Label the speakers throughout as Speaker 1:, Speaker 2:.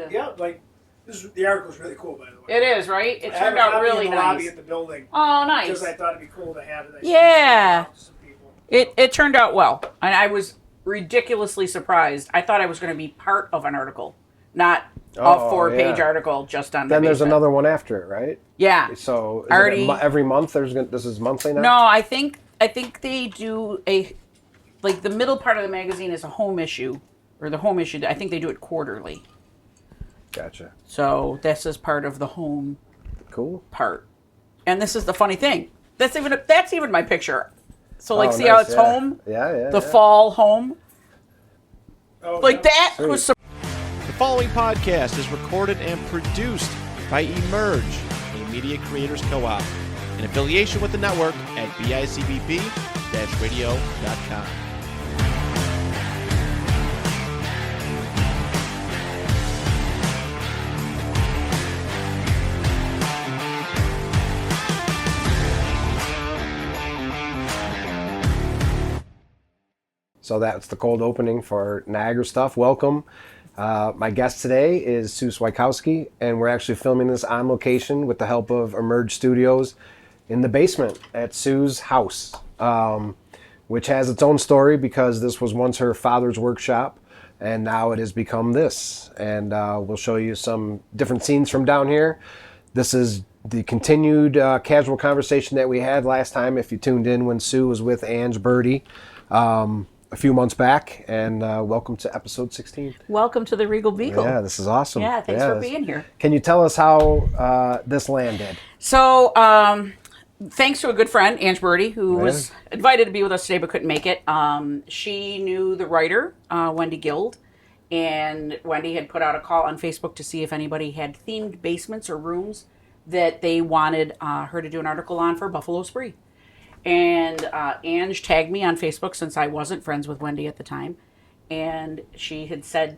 Speaker 1: to...
Speaker 2: Yeah, like, the article's really cool, by the way.
Speaker 1: It is, right? It turned out really
Speaker 2: in the
Speaker 1: nice.
Speaker 2: lobby at the building.
Speaker 1: Oh, nice.
Speaker 2: Because I thought it'd be cool to have it.
Speaker 1: Yeah. It turned out well. And I was ridiculously surprised. I thought I was going to be part of an article, not a 4-page article just on the
Speaker 3: Then there's
Speaker 1: basement.
Speaker 3: another one after it, right?
Speaker 1: Yeah.
Speaker 3: So every month this is monthly now?
Speaker 1: No, I think they do like the middle part of the magazine is a home issue, or the home issue. I think they do it quarterly.
Speaker 3: Gotcha.
Speaker 1: So this is part of the home part. And this is the funny thing. That's even my picture. So like see how it's home?
Speaker 3: Yeah.
Speaker 1: The fall home.
Speaker 2: Oh,
Speaker 1: like that
Speaker 3: Sweet.
Speaker 1: was
Speaker 4: The following podcast is recorded and produced by Emerge, a media creators co-op, in affiliation with the network at bicbp-radio.com.
Speaker 3: So that's the cold opening for NiagaraStuff. Welcome. My guest today is Sue Swiatkowski, and we're actually filming this on location with the help of Emerge Studios in the basement at Sue's house, which has its own story because this was once her father's workshop, and now it has become this. And we'll show you some different scenes from down here. This is the continued casual conversation that we had last time, if you tuned in when Sue was with Ange Birdie. A few months back, and welcome to episode 16.
Speaker 1: welcome to the Regal Beagle.
Speaker 3: Yeah, this is awesome.
Speaker 1: Yeah, thanks for being here.
Speaker 3: Can you tell us how this landed?
Speaker 1: So, thanks to a good friend, Ange Birdie, who was invited to be with us today but couldn't make it. She knew the writer, Wendy Guild, and Wendy had put out a call on Facebook to see if anybody had themed basements or rooms that they wanted her to do an article on for Buffalo Spree. And Ange tagged me on Facebook since I wasn't friends with Wendy at the time. And she had said,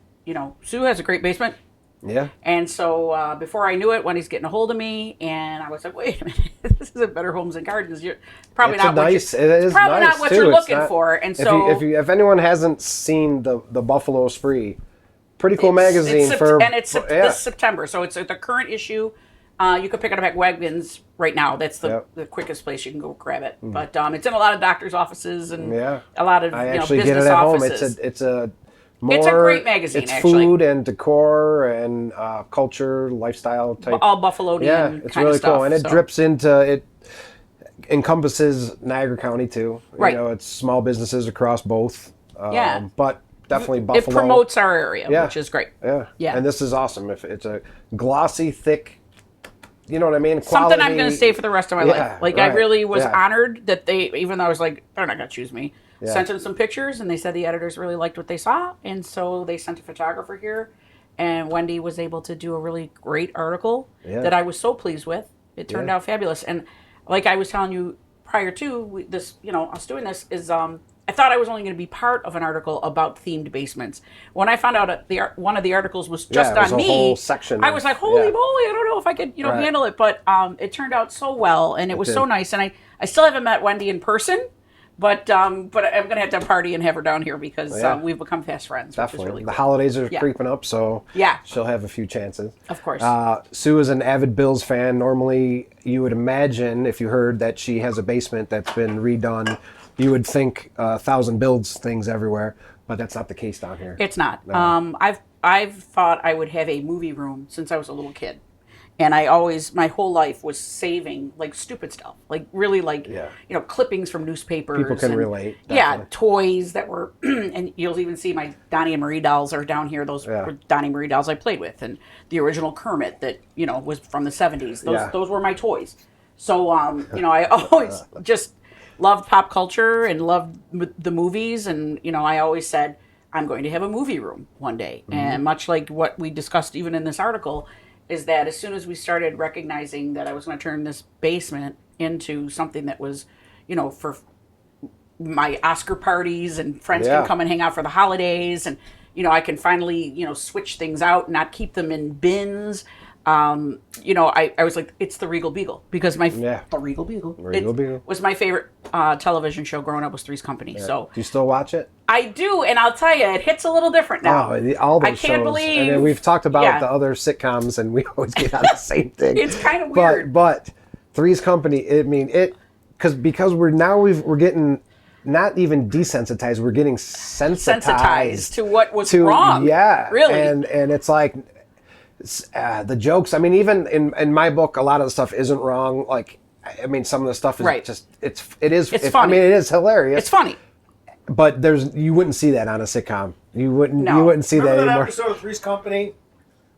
Speaker 1: Sue has a great basement.
Speaker 3: Yeah.
Speaker 1: And so before I knew it, Wendy's getting a hold of me. And I was like, wait a minute, this isn't Better Homes and Gardens. You're probably not what you're looking for. And so
Speaker 3: if anyone hasn't seen the Buffalo Spree, pretty cool magazine.
Speaker 1: This September. So it's the current issue. You can pick it up at Wegmans right now. That's the quickest place you can go grab it. But it's in a lot of doctors' offices and a lot of business offices.
Speaker 3: It's a
Speaker 1: great magazine.
Speaker 3: It's food and decor and culture, lifestyle type.
Speaker 1: All Buffalonian.
Speaker 3: Yeah, it's really cool, and it drips into it. Encompasses Niagara County too.
Speaker 1: Right.
Speaker 3: It's small businesses across both. But definitely Buffalo.
Speaker 1: It promotes our area, which is great.
Speaker 3: Yeah. And this is awesome. If it's a glossy, thick. You know what I mean? Quality.
Speaker 1: Something I'm going to say for the rest of my life. Like, I really was honored that they, even though I was like, they're not going to choose me, sent them some pictures, and they said the editors really liked what they saw, and so they sent a photographer here, and Wendy was able to do a really great article that I was so pleased with. It turned out fabulous. And like I was telling you prior to this, us doing this, is I thought I was only going to be part of an article about themed basements. When I found out one of the articles was just on me,
Speaker 3: whole section
Speaker 1: I was like, holy moly, I don't know if I could handle it. But it turned out so well, and it was so nice. And I still haven't met Wendy in person, but I'm going to have to party and have her down here because we've become fast friends.
Speaker 3: Definitely.
Speaker 1: Which is really
Speaker 3: the
Speaker 1: cool.
Speaker 3: holidays are creeping up, so she'll have a few chances.
Speaker 1: Of course.
Speaker 3: Sue is an avid Bills fan. Normally, you would imagine if you heard that she has a basement that's been redone, you would think 1,000 Bills things everywhere, but that's not the case down here.
Speaker 1: It's not. No. I've thought I would have a movie room since I was a little kid. And I always, my whole life was saving like stupid stuff, like really like, clippings from newspapers.
Speaker 3: People can relate. Definitely.
Speaker 1: Yeah, toys that were, and you'll even see my Donnie and Marie dolls are down here. Those were Donnie and Marie dolls I played with. And the original Kermit that, was from the 70s. Those were my toys. So, I always just loved pop culture and loved the movies. And, I always said, I'm going to have a movie room one day. Mm-hmm. And much like what we discussed even in this article, is that as soon as we started recognizing that I was going to turn this basement into something that was, for my Oscar parties and friends can come and hang out for the holidays and, I can finally, switch things out and not keep them in bins. you know, I was like, it's the Regal Beagle because the Regal Beagle, was my favorite television show growing up was Three's Company.
Speaker 3: Yeah.
Speaker 1: So
Speaker 3: do you still watch it?
Speaker 1: I do, and I'll tell you, it hits a little different now.
Speaker 3: Oh, all those
Speaker 1: I can't
Speaker 3: shows.
Speaker 1: believe.
Speaker 3: And then we've talked about the other sitcoms, and we always get on the same thing.
Speaker 1: It's kind of weird.
Speaker 3: But Three's Company. I mean, because we're getting not even desensitized. We're getting sensitized
Speaker 1: to what was wrong.
Speaker 3: Yeah,
Speaker 1: really.
Speaker 3: And it's like the jokes. I mean, even in my book, a lot of the stuff isn't wrong. Like, I mean, some of the stuff is just it's
Speaker 1: funny.
Speaker 3: I mean, it is hilarious.
Speaker 1: It's funny.
Speaker 3: But you wouldn't see that on a sitcom. You wouldn't see
Speaker 2: Remember
Speaker 3: that anymore.
Speaker 2: episode of Three's Company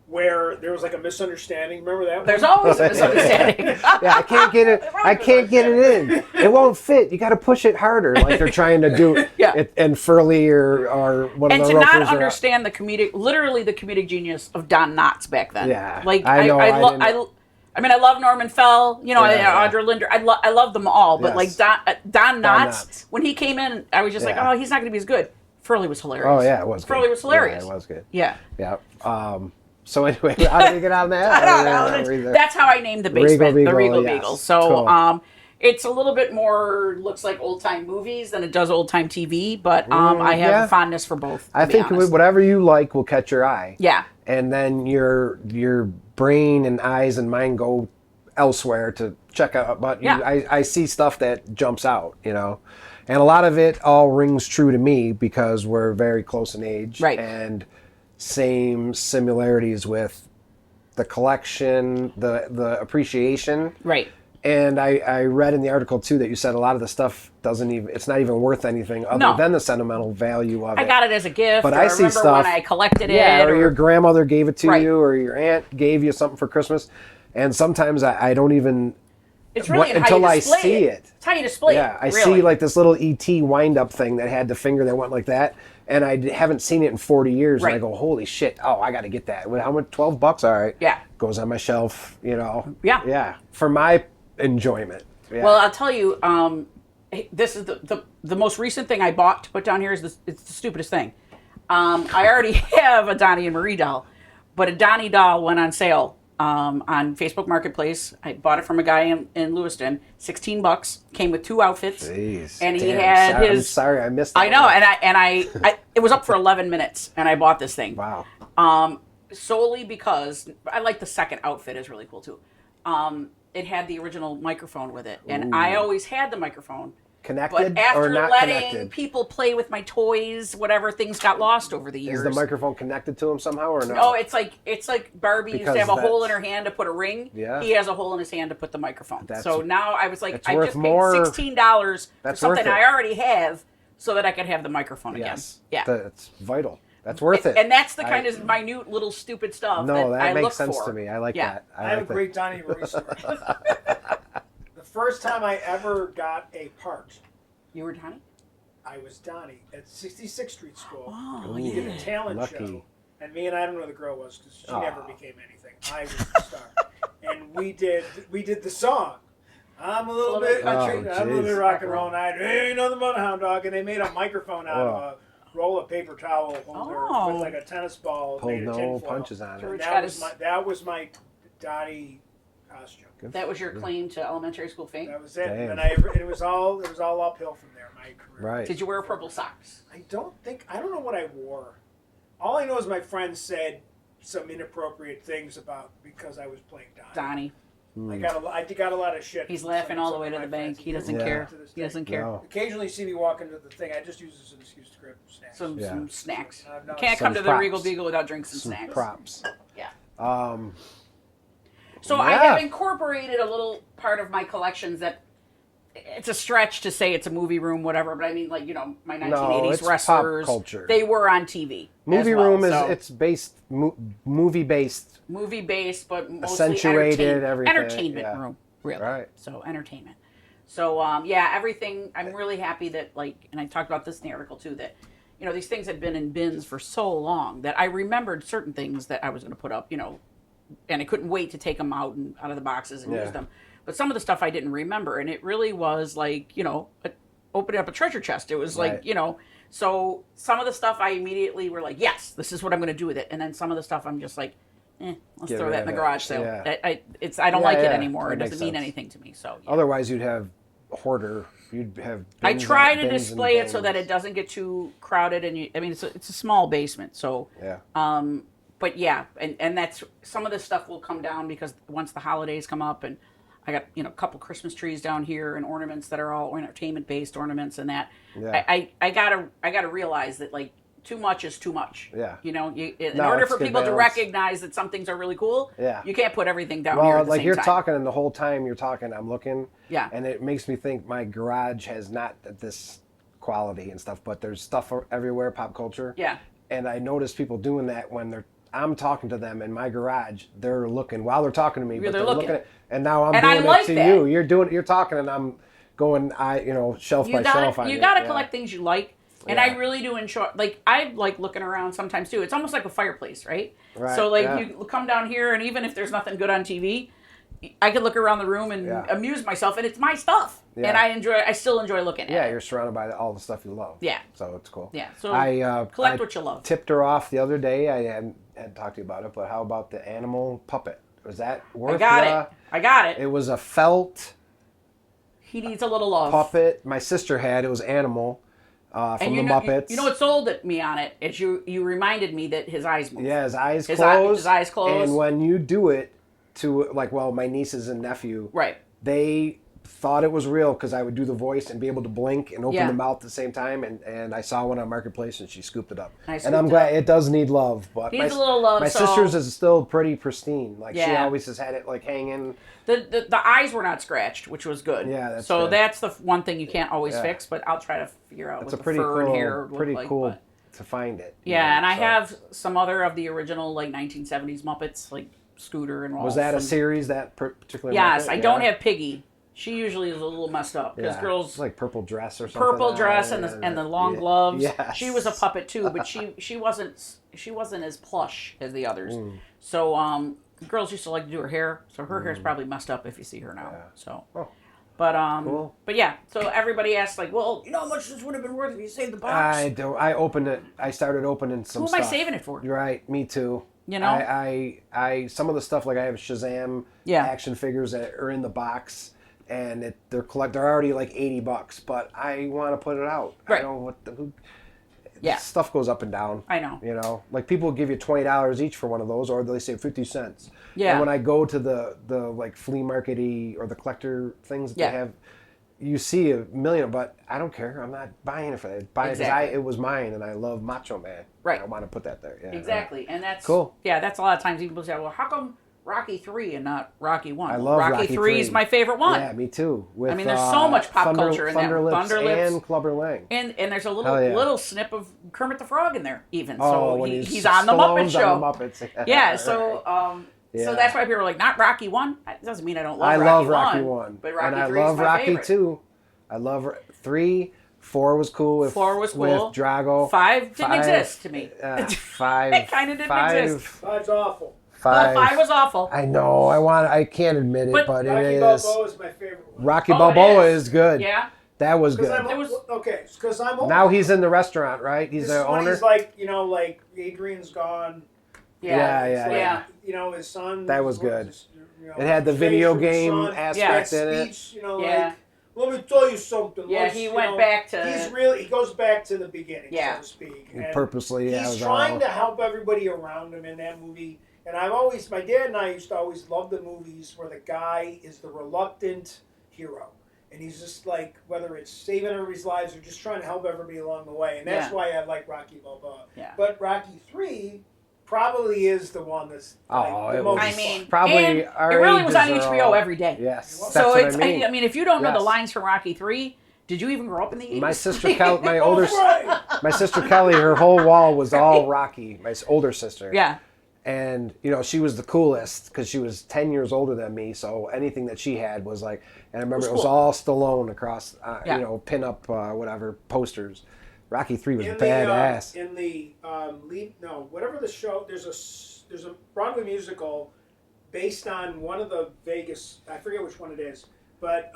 Speaker 2: where there was like a misunderstanding? Remember that one?
Speaker 1: There's always a misunderstanding.
Speaker 3: Yeah, I can't get it. I can't get it in. It won't fit. You got to push it harder, like they're trying to do.
Speaker 1: Yeah.
Speaker 3: And Furley or one
Speaker 1: and
Speaker 3: of the
Speaker 1: to
Speaker 3: ropers
Speaker 1: not understand the comedic genius of Don Knotts back then.
Speaker 3: Yeah,
Speaker 1: like
Speaker 3: I know.
Speaker 1: I mean, I love Norman Fell. You know, Audra Linder. I love them all. But like Don Knotts, when he came in, I was just like, oh, he's not going to be as good. Furley was hilarious.
Speaker 3: Oh yeah, it was.
Speaker 1: Furley was hilarious.
Speaker 3: Yeah, it was good.
Speaker 1: Yeah.
Speaker 3: Yeah. So anyway, how did we get on that?
Speaker 1: I don't know. That's how I named the basement, the Regal Beagle. So
Speaker 3: cool.
Speaker 1: it's a little bit more looks like old time movies than it does old time TV. But I have a fondness for both.
Speaker 3: I think whatever you like will catch your eye.
Speaker 1: Yeah.
Speaker 3: And then your brain and eyes and mind go elsewhere to check out. But I see stuff that jumps out, you know. And a lot of it all rings true to me because we're very close in age.
Speaker 1: Right.
Speaker 3: And same similarities with the collection, the appreciation.
Speaker 1: Right.
Speaker 3: And I read in the article too that you said a lot of the stuff it's not even worth anything other than the sentimental value of it.
Speaker 1: I got it as a gift.
Speaker 3: But
Speaker 1: or
Speaker 3: I see
Speaker 1: remember
Speaker 3: stuff
Speaker 1: when I collected it.
Speaker 3: Yeah, or your grandmother gave it to
Speaker 1: Right.
Speaker 3: you, or your aunt gave you something for Christmas. And sometimes I don't even
Speaker 1: It's really
Speaker 3: until I
Speaker 1: display
Speaker 3: see it.
Speaker 1: It's how you display it.
Speaker 3: Yeah, I see like this little ET wind-up thing that had the finger that went like that, and I haven't seen it in 40 years,
Speaker 1: Right.
Speaker 3: and I go, holy shit, oh, I got to get that. How much? $12? All right.
Speaker 1: Yeah.
Speaker 3: Goes on my shelf, you know.
Speaker 1: Yeah.
Speaker 3: Yeah, for my enjoyment. Yeah.
Speaker 1: Well, I'll tell you, this is the most recent thing I bought to put down here is it's the stupidest thing. I already have a Donnie and Marie doll, but a Donnie doll went on sale on Facebook Marketplace. I bought it from a guy in Lewiston, $16. Came with 2 outfits.
Speaker 3: Jeez.
Speaker 1: And he had his.
Speaker 3: I'm sorry, I missed that.
Speaker 1: I know,
Speaker 3: one.
Speaker 1: and I it was up for 11 minutes, and I bought this thing.
Speaker 3: Wow.
Speaker 1: Solely because I like the second outfit is really cool too. It had the original microphone with it, and I always had the microphone.
Speaker 3: Connected
Speaker 1: But after
Speaker 3: or not
Speaker 1: letting
Speaker 3: connected?
Speaker 1: people play with my toys, whatever, things got lost over the years.
Speaker 3: Is the microphone connected to him somehow or no?
Speaker 1: No, it's like Barbie used
Speaker 3: Because
Speaker 1: to have a hole in
Speaker 3: that's-
Speaker 1: her hand to put a ring.
Speaker 3: Yeah.
Speaker 1: He has a hole in his hand to put the microphone. So now I was like,
Speaker 3: it's
Speaker 1: I
Speaker 3: worth
Speaker 1: just paid
Speaker 3: more-
Speaker 1: $16 for
Speaker 3: That's
Speaker 1: something
Speaker 3: worth it.
Speaker 1: I already have so that I could have the microphone
Speaker 3: Yes.
Speaker 1: again. Yeah.
Speaker 3: That's vital. That's worth it.
Speaker 1: And that's the kind of minute little stupid stuff
Speaker 3: No, that
Speaker 1: I
Speaker 3: makes
Speaker 1: look
Speaker 3: sense
Speaker 1: for.
Speaker 3: to me. I like
Speaker 1: Yeah.
Speaker 3: that.
Speaker 2: I have a
Speaker 3: like that.
Speaker 2: great Donnie Marie story. The first time I ever got a part,
Speaker 1: You were Donnie?
Speaker 2: I was Donnie at 66th Street School.
Speaker 1: Oh,
Speaker 2: We did a talent
Speaker 3: lucky.
Speaker 2: show. And me and I don't know who the girl was because she
Speaker 3: Aw.
Speaker 2: never became anything. I was the star. And we did the song. I'm a little bit country,
Speaker 3: Oh,
Speaker 2: I'm a little
Speaker 3: jeez.
Speaker 2: bit rock and roll, and I ain't nothing but a hound dog. And they made a microphone out of a roll of paper towel holder with like a tennis ball
Speaker 3: Pulled
Speaker 2: made of
Speaker 3: no
Speaker 2: tinfoil.
Speaker 3: punches on
Speaker 1: Sure.
Speaker 3: it.
Speaker 2: That was my Donnie costume.
Speaker 1: That was your claim to elementary school fame?
Speaker 2: That was it.
Speaker 3: Damn.
Speaker 2: And it was all uphill from there. My career.
Speaker 3: Right.
Speaker 1: Did you wear purple socks?
Speaker 2: I don't know what I wore. All I know is my friends said some inappropriate things about because I was playing Donnie.
Speaker 1: Donnie.
Speaker 2: I got a lot of shit.
Speaker 1: He's
Speaker 2: from
Speaker 1: laughing all the
Speaker 2: some
Speaker 1: way
Speaker 2: of
Speaker 1: to
Speaker 2: my
Speaker 1: the bank.
Speaker 2: friends.
Speaker 1: He doesn't
Speaker 3: Yeah.
Speaker 1: care.
Speaker 2: To this
Speaker 1: He
Speaker 2: day.
Speaker 1: doesn't care.
Speaker 3: No.
Speaker 2: Occasionally, you see me walk into the thing. I just use this as an excuse to grab snacks.
Speaker 1: Some snacks.
Speaker 2: No,
Speaker 1: Can't
Speaker 3: some
Speaker 1: come to the
Speaker 3: props.
Speaker 1: Regal Beagle without drinks and
Speaker 3: Some
Speaker 1: snacks.
Speaker 3: props.
Speaker 1: Yeah. So
Speaker 3: Yeah.
Speaker 1: I have incorporated a little part of my collections that it's a stretch to say it's a movie room, whatever, but I mean, like, you know, my 1980s
Speaker 3: it's pop
Speaker 1: wrestlers.
Speaker 3: culture.
Speaker 1: They were on TV.
Speaker 3: Movie
Speaker 1: as well,
Speaker 3: room
Speaker 1: so
Speaker 3: it's based movie based.
Speaker 1: movie based, but mostly
Speaker 3: Accentuated, everything,
Speaker 1: entertainment
Speaker 3: yeah.
Speaker 1: room, really.
Speaker 3: Right.
Speaker 1: So entertainment. So yeah, everything. I'm really happy that, like, and I talked about this in the article too, that, you know, these things had been in bins for so long that I remembered certain things that I was going to put up, you know, and I couldn't wait to take them out of the boxes and use them. But some of the stuff I didn't remember, and it really was like, you know, opening up a treasure chest. It was like, you know, so some of the stuff I immediately were like, yes, this is what I'm going to do with it. And then some of the stuff I'm just like, let's
Speaker 3: Get
Speaker 1: throw
Speaker 3: rid
Speaker 1: that in the
Speaker 3: of it.
Speaker 1: garage sale.
Speaker 3: Yeah.
Speaker 1: I don't like it
Speaker 3: yeah,
Speaker 1: anymore. It
Speaker 3: that
Speaker 1: doesn't
Speaker 3: makes
Speaker 1: mean
Speaker 3: sense.
Speaker 1: anything to me. So yeah.
Speaker 3: Otherwise, you'd have hoarder. You'd have.
Speaker 1: I
Speaker 3: bins
Speaker 1: try
Speaker 3: on-
Speaker 1: to
Speaker 3: bins
Speaker 1: display
Speaker 3: and
Speaker 1: it so that
Speaker 3: bins.
Speaker 1: it doesn't get too crowded, and it's a small basement, so
Speaker 3: Yeah.
Speaker 1: but yeah, and that's some of this stuff will come down because once the holidays come up, and I got a couple Christmas trees down here and ornaments that are all entertainment based ornaments and that.
Speaker 3: Yeah.
Speaker 1: I gotta realize that like too much is too much.
Speaker 3: Yeah.
Speaker 1: In
Speaker 3: No,
Speaker 1: order
Speaker 3: it's
Speaker 1: for
Speaker 3: good
Speaker 1: people to
Speaker 3: balance.
Speaker 1: recognize that some things are really cool,
Speaker 3: Yeah.
Speaker 1: you can't put everything down here
Speaker 3: Well,
Speaker 1: at the
Speaker 3: like
Speaker 1: same
Speaker 3: you're
Speaker 1: time.
Speaker 3: talking, and the whole time you're talking, I'm looking.
Speaker 1: Yeah.
Speaker 3: And it makes me think my garage has not this quality and stuff, but there's stuff everywhere, pop culture.
Speaker 1: Yeah.
Speaker 3: And I notice people doing that when I'm talking to them in my garage. They're looking while they're talking to me, but
Speaker 1: they're
Speaker 3: they're
Speaker 1: looking.
Speaker 3: looking at, and now I'm
Speaker 1: And I
Speaker 3: doing
Speaker 1: like
Speaker 3: it to
Speaker 1: that.
Speaker 3: you. You're talking, and I'm going, shelf by shelf.
Speaker 1: You gotta collect things you like. And
Speaker 3: Yeah.
Speaker 1: I really do enjoy, like, I like looking around sometimes too. It's almost like a fireplace, right?
Speaker 3: Right,
Speaker 1: So, like,
Speaker 3: yeah.
Speaker 1: you come down here, and even if there's nothing good on TV, I could look around the room and
Speaker 3: Yeah.
Speaker 1: amuse myself, and it's my stuff.
Speaker 3: Yeah.
Speaker 1: And I still enjoy looking at
Speaker 3: Yeah,
Speaker 1: it.
Speaker 3: you're surrounded by all the stuff you love.
Speaker 1: Yeah.
Speaker 3: So it's cool.
Speaker 1: Yeah, so
Speaker 3: I
Speaker 1: collect what you love.
Speaker 3: Tipped her off the other day. I hadn't talked to you about it, but how about the animal puppet? Was that worth
Speaker 1: I got it.
Speaker 3: It was a felt
Speaker 1: He needs a little love.
Speaker 3: puppet. My sister had. It was animal from
Speaker 1: And
Speaker 3: the Muppets.
Speaker 1: You know what sold me on it is you reminded me that his eyes move.
Speaker 3: Yeah, his eyes
Speaker 1: His
Speaker 3: closed.
Speaker 1: eyes closed.
Speaker 3: And when you do it to, my nieces and nephew,
Speaker 1: Right.
Speaker 3: they thought it was real because I would do the voice and be able to blink and open
Speaker 1: Yeah.
Speaker 3: the mouth at the same time. And I saw one on Marketplace and she scooped it up.
Speaker 1: I
Speaker 3: And
Speaker 1: scooped
Speaker 3: I'm
Speaker 1: it
Speaker 3: glad
Speaker 1: up.
Speaker 3: it does need love. But
Speaker 1: Needs a little love,
Speaker 3: My
Speaker 1: so-
Speaker 3: sister's is still pretty pristine. Like she
Speaker 1: Yeah.
Speaker 3: always has had it hanging.
Speaker 1: The eyes were not scratched, which was good.
Speaker 3: Yeah, that's
Speaker 1: so
Speaker 3: good.
Speaker 1: that's the one thing you can't always
Speaker 3: Yeah.
Speaker 1: fix, but I'll try to figure out
Speaker 3: It's
Speaker 1: what
Speaker 3: a
Speaker 1: the
Speaker 3: pretty
Speaker 1: fur and
Speaker 3: cool,
Speaker 1: hair look
Speaker 3: pretty
Speaker 1: like,
Speaker 3: cool
Speaker 1: but-
Speaker 3: to find it.
Speaker 1: Yeah, and I
Speaker 3: so.
Speaker 1: have some other of the original 1970s Muppets, like Scooter and Rolf.
Speaker 3: Was that a
Speaker 1: and-
Speaker 3: series, that particular
Speaker 1: Yes,
Speaker 3: Muppet?
Speaker 1: I don't have Piggy. She usually is a little messed up because
Speaker 3: Yeah.
Speaker 1: girls
Speaker 3: It's like purple dress or something.
Speaker 1: purple dress and the long gloves.
Speaker 3: Yes.
Speaker 1: She was a puppet too, but she wasn't as plush as the others.
Speaker 3: Mm.
Speaker 1: So girls used to like to do her hair, so her hair's probably messed up if you see her now.
Speaker 3: Yeah.
Speaker 1: So,
Speaker 3: Oh.
Speaker 1: but
Speaker 3: Cool.
Speaker 1: but yeah. So everybody asks like, well, you know how much this would have been worth if you saved the box?
Speaker 3: I don't. I opened it. I started opening some
Speaker 1: Who am
Speaker 3: stuff.
Speaker 1: I saving it for?
Speaker 3: You're right. Me too.
Speaker 1: You know?
Speaker 3: I some of the stuff, like I have Shazam
Speaker 1: Yeah.
Speaker 3: action figures that are in the box, and they're already like $80, but I want to put it out.
Speaker 1: Right.
Speaker 3: I don't who.
Speaker 1: Yeah.
Speaker 3: Stuff goes up and down.
Speaker 1: I know.
Speaker 3: You know, like people give you $20 each for one of those, or they say 50 cents.
Speaker 1: Yeah.
Speaker 3: And when I go to the like flea market-y or the collector things that
Speaker 1: Yeah.
Speaker 3: they have, you see a million, but I don't care. I'm not buying it for that. Buying it 'cause
Speaker 1: Exactly.
Speaker 3: it was mine, and I love Macho Man.
Speaker 1: Right.
Speaker 3: I want to put that there. Yeah.
Speaker 1: Exactly, and that's
Speaker 3: Cool.
Speaker 1: Yeah, that's a lot of times people say, well, how come Rocky 3 and not Rocky 1?
Speaker 3: I
Speaker 1: Well,
Speaker 3: love
Speaker 1: Rocky
Speaker 3: Rocky
Speaker 1: 3 is
Speaker 3: 3.
Speaker 1: my favorite one.
Speaker 3: Yeah, me too. With,
Speaker 1: I mean, there's so much pop culture in that.
Speaker 3: Thunder Lips
Speaker 1: Thunderlips.
Speaker 3: and Clubber Lang.
Speaker 1: And there's a
Speaker 3: Hell yeah.
Speaker 1: little snip of Kermit the Frog in there, even.
Speaker 3: Oh,
Speaker 1: So
Speaker 3: when
Speaker 1: he's on the Muppet
Speaker 3: Stallone's
Speaker 1: Show.
Speaker 3: on the Muppets.
Speaker 1: Yeah, so
Speaker 3: Yeah.
Speaker 1: so that's why people are like, not Rocky 1. That doesn't mean I don't love
Speaker 3: I
Speaker 1: Rocky
Speaker 3: love
Speaker 1: 1.
Speaker 3: Rocky 1.
Speaker 1: But Rocky
Speaker 3: and I
Speaker 1: 3
Speaker 3: love
Speaker 1: is my
Speaker 3: Rocky
Speaker 1: favorite.
Speaker 3: 2. I love 3. 4 was cool with
Speaker 1: 4 was cool.
Speaker 3: with Drago.
Speaker 1: 5 didn't exist to me.
Speaker 3: 5.
Speaker 1: It kinda didn't exist.
Speaker 2: Five's awful.
Speaker 1: 5 was awful.
Speaker 3: I know. I can't admit it,
Speaker 1: But
Speaker 3: but
Speaker 2: Rocky
Speaker 3: it is.
Speaker 2: Balboa is my favorite one.
Speaker 3: Rocky
Speaker 1: Oh, it
Speaker 3: Balboa
Speaker 1: is.
Speaker 3: is good.
Speaker 1: Yeah.
Speaker 3: That was
Speaker 2: Because
Speaker 3: good.
Speaker 2: I'm
Speaker 1: It was-
Speaker 2: okay. Because I'm old.
Speaker 3: Now he's in the restaurant, right? He's
Speaker 2: This
Speaker 3: the
Speaker 2: is when
Speaker 3: owner.
Speaker 2: he's like, like Adrian's gone.
Speaker 3: Yeah,
Speaker 2: It's like,
Speaker 1: yeah.
Speaker 2: his son.
Speaker 3: That was good.
Speaker 2: It
Speaker 3: It had the video game
Speaker 2: son,
Speaker 3: aspect
Speaker 2: that
Speaker 3: in it.
Speaker 2: speech,
Speaker 1: Yeah.
Speaker 2: let me tell you something.
Speaker 1: Yeah,
Speaker 2: Let's,
Speaker 1: he
Speaker 2: you
Speaker 1: went
Speaker 2: know,
Speaker 1: back to-
Speaker 2: he goes back to the beginning,
Speaker 1: Yeah.
Speaker 2: so to speak.
Speaker 3: He
Speaker 2: And
Speaker 3: purposely, yeah, it
Speaker 2: he's
Speaker 3: was
Speaker 2: trying
Speaker 3: all-
Speaker 2: to help everybody around him in that movie. And my dad and I used to always love the movies where the guy is the reluctant hero. And he's just like, whether it's saving everybody's lives or just trying to help everybody along the way. And that's
Speaker 1: Yeah.
Speaker 2: why I like Rocky Balboa.
Speaker 1: Yeah.
Speaker 2: But Rocky 3 probably is the one that's
Speaker 3: Oh,
Speaker 2: the
Speaker 3: it
Speaker 2: most
Speaker 3: was-
Speaker 1: I
Speaker 2: fun.
Speaker 1: mean,
Speaker 3: Probably
Speaker 1: and
Speaker 3: our
Speaker 1: it really was on
Speaker 3: ages are
Speaker 1: HBO
Speaker 3: all-
Speaker 1: every day.
Speaker 3: Yes.
Speaker 2: So
Speaker 3: That's
Speaker 1: So
Speaker 3: what
Speaker 1: it's,
Speaker 3: I mean.
Speaker 1: I mean, if you don't know the
Speaker 3: Yes.
Speaker 1: lines from Rocky 3, did you even grow up in the 80s?
Speaker 3: My sister Kelly, my older,
Speaker 2: Right.
Speaker 3: my sister Kelly, her whole wall was all Rocky. My older sister.
Speaker 1: Yeah.
Speaker 3: And she was the coolest because she was 10 years older than me. So anything that she had was like, and I remember it was
Speaker 1: cool.
Speaker 3: all Stallone across,
Speaker 1: Yeah.
Speaker 3: pin up whatever posters. Rocky 3 was
Speaker 2: In
Speaker 3: badass.
Speaker 2: whatever the show, there's a Broadway musical based on one of the Vegas, I forget which one it is, but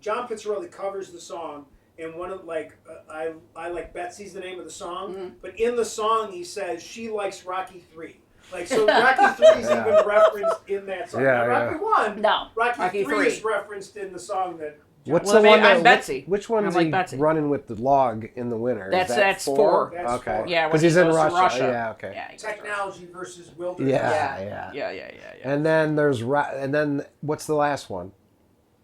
Speaker 2: John Pizzarelli covers the song, and one of I like Betsy's the name of the song, but in the song he says she likes Rocky 3. Like, so Rocky 3 is even referenced in that song.
Speaker 3: Yeah,
Speaker 2: Now, Rocky 1,
Speaker 1: No.
Speaker 2: Rocky 3 is referenced in the song that...
Speaker 3: What's
Speaker 1: Well,
Speaker 3: the one
Speaker 1: I'm
Speaker 3: that,
Speaker 1: Betsy.
Speaker 3: Which one's
Speaker 1: I'm like
Speaker 3: he
Speaker 1: Betsy.
Speaker 3: running with the log in the winter? Is
Speaker 1: That's
Speaker 3: that
Speaker 1: 4.
Speaker 2: That's
Speaker 3: Okay.
Speaker 2: 4.
Speaker 1: Yeah,
Speaker 3: Because
Speaker 1: when
Speaker 3: he's
Speaker 1: he
Speaker 3: in
Speaker 1: goes to
Speaker 3: Russia. Yeah, okay.
Speaker 1: Yeah, he goes to
Speaker 2: Technology versus wilderness.
Speaker 3: Yeah.
Speaker 1: Russia.
Speaker 3: And then there's and then what's the last one?